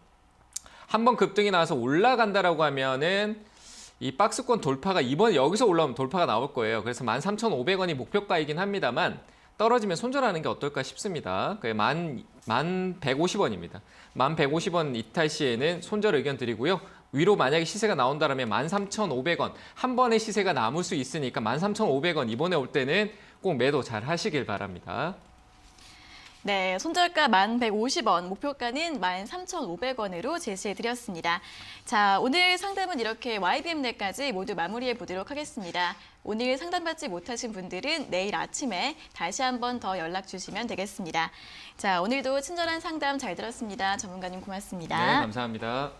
한번 급등이 나와서 올라간다라고 하면은 이 박스권 돌파가 이번에 여기서 올라오면 돌파가 나올 거예요. 그래서 13,500원이 목표가이긴 합니다만 떨어지면 손절하는 게 어떨까 싶습니다. 11,150원입니다. 11,150원 이탈 시에는 손절 의견 드리고요. 위로 만약에 시세가 나온다면 13,500원 한 번의 시세가 남을 수 있으니까 13,500원 이번에 올 때는 꼭 매도 잘 하시길 바랍니다. 네, 손절가 1,150원, 목표가는 13,500원으로 제시해드렸습니다. 자, 오늘 상담은 이렇게 YBM넷까지 모두 마무리해 보도록 하겠습니다. 오늘 상담받지 못하신 분들은 내일 아침에 다시 한번 더 연락 주시면 되겠습니다. 자, 오늘도 친절한 상담 잘 들었습니다. 전문가님 고맙습니다. 네, 감사합니다.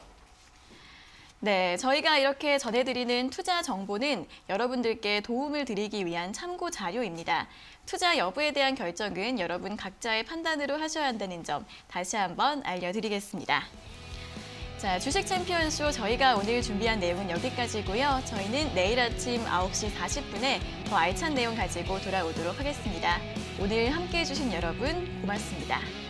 네, 저희가 이렇게 전해드리는 투자 정보는 여러분들께 도움을 드리기 위한 참고 자료입니다. 투자 여부에 대한 결정은 여러분 각자의 판단으로 하셔야 한다는 점 다시 한번 알려드리겠습니다. 자, 주식 챔피언쇼 저희가 오늘 준비한 내용은 여기까지고요. 저희는 내일 아침 9시 40분에 더 알찬 내용 가지고 돌아오도록 하겠습니다. 오늘 함께해 주신 여러분 고맙습니다.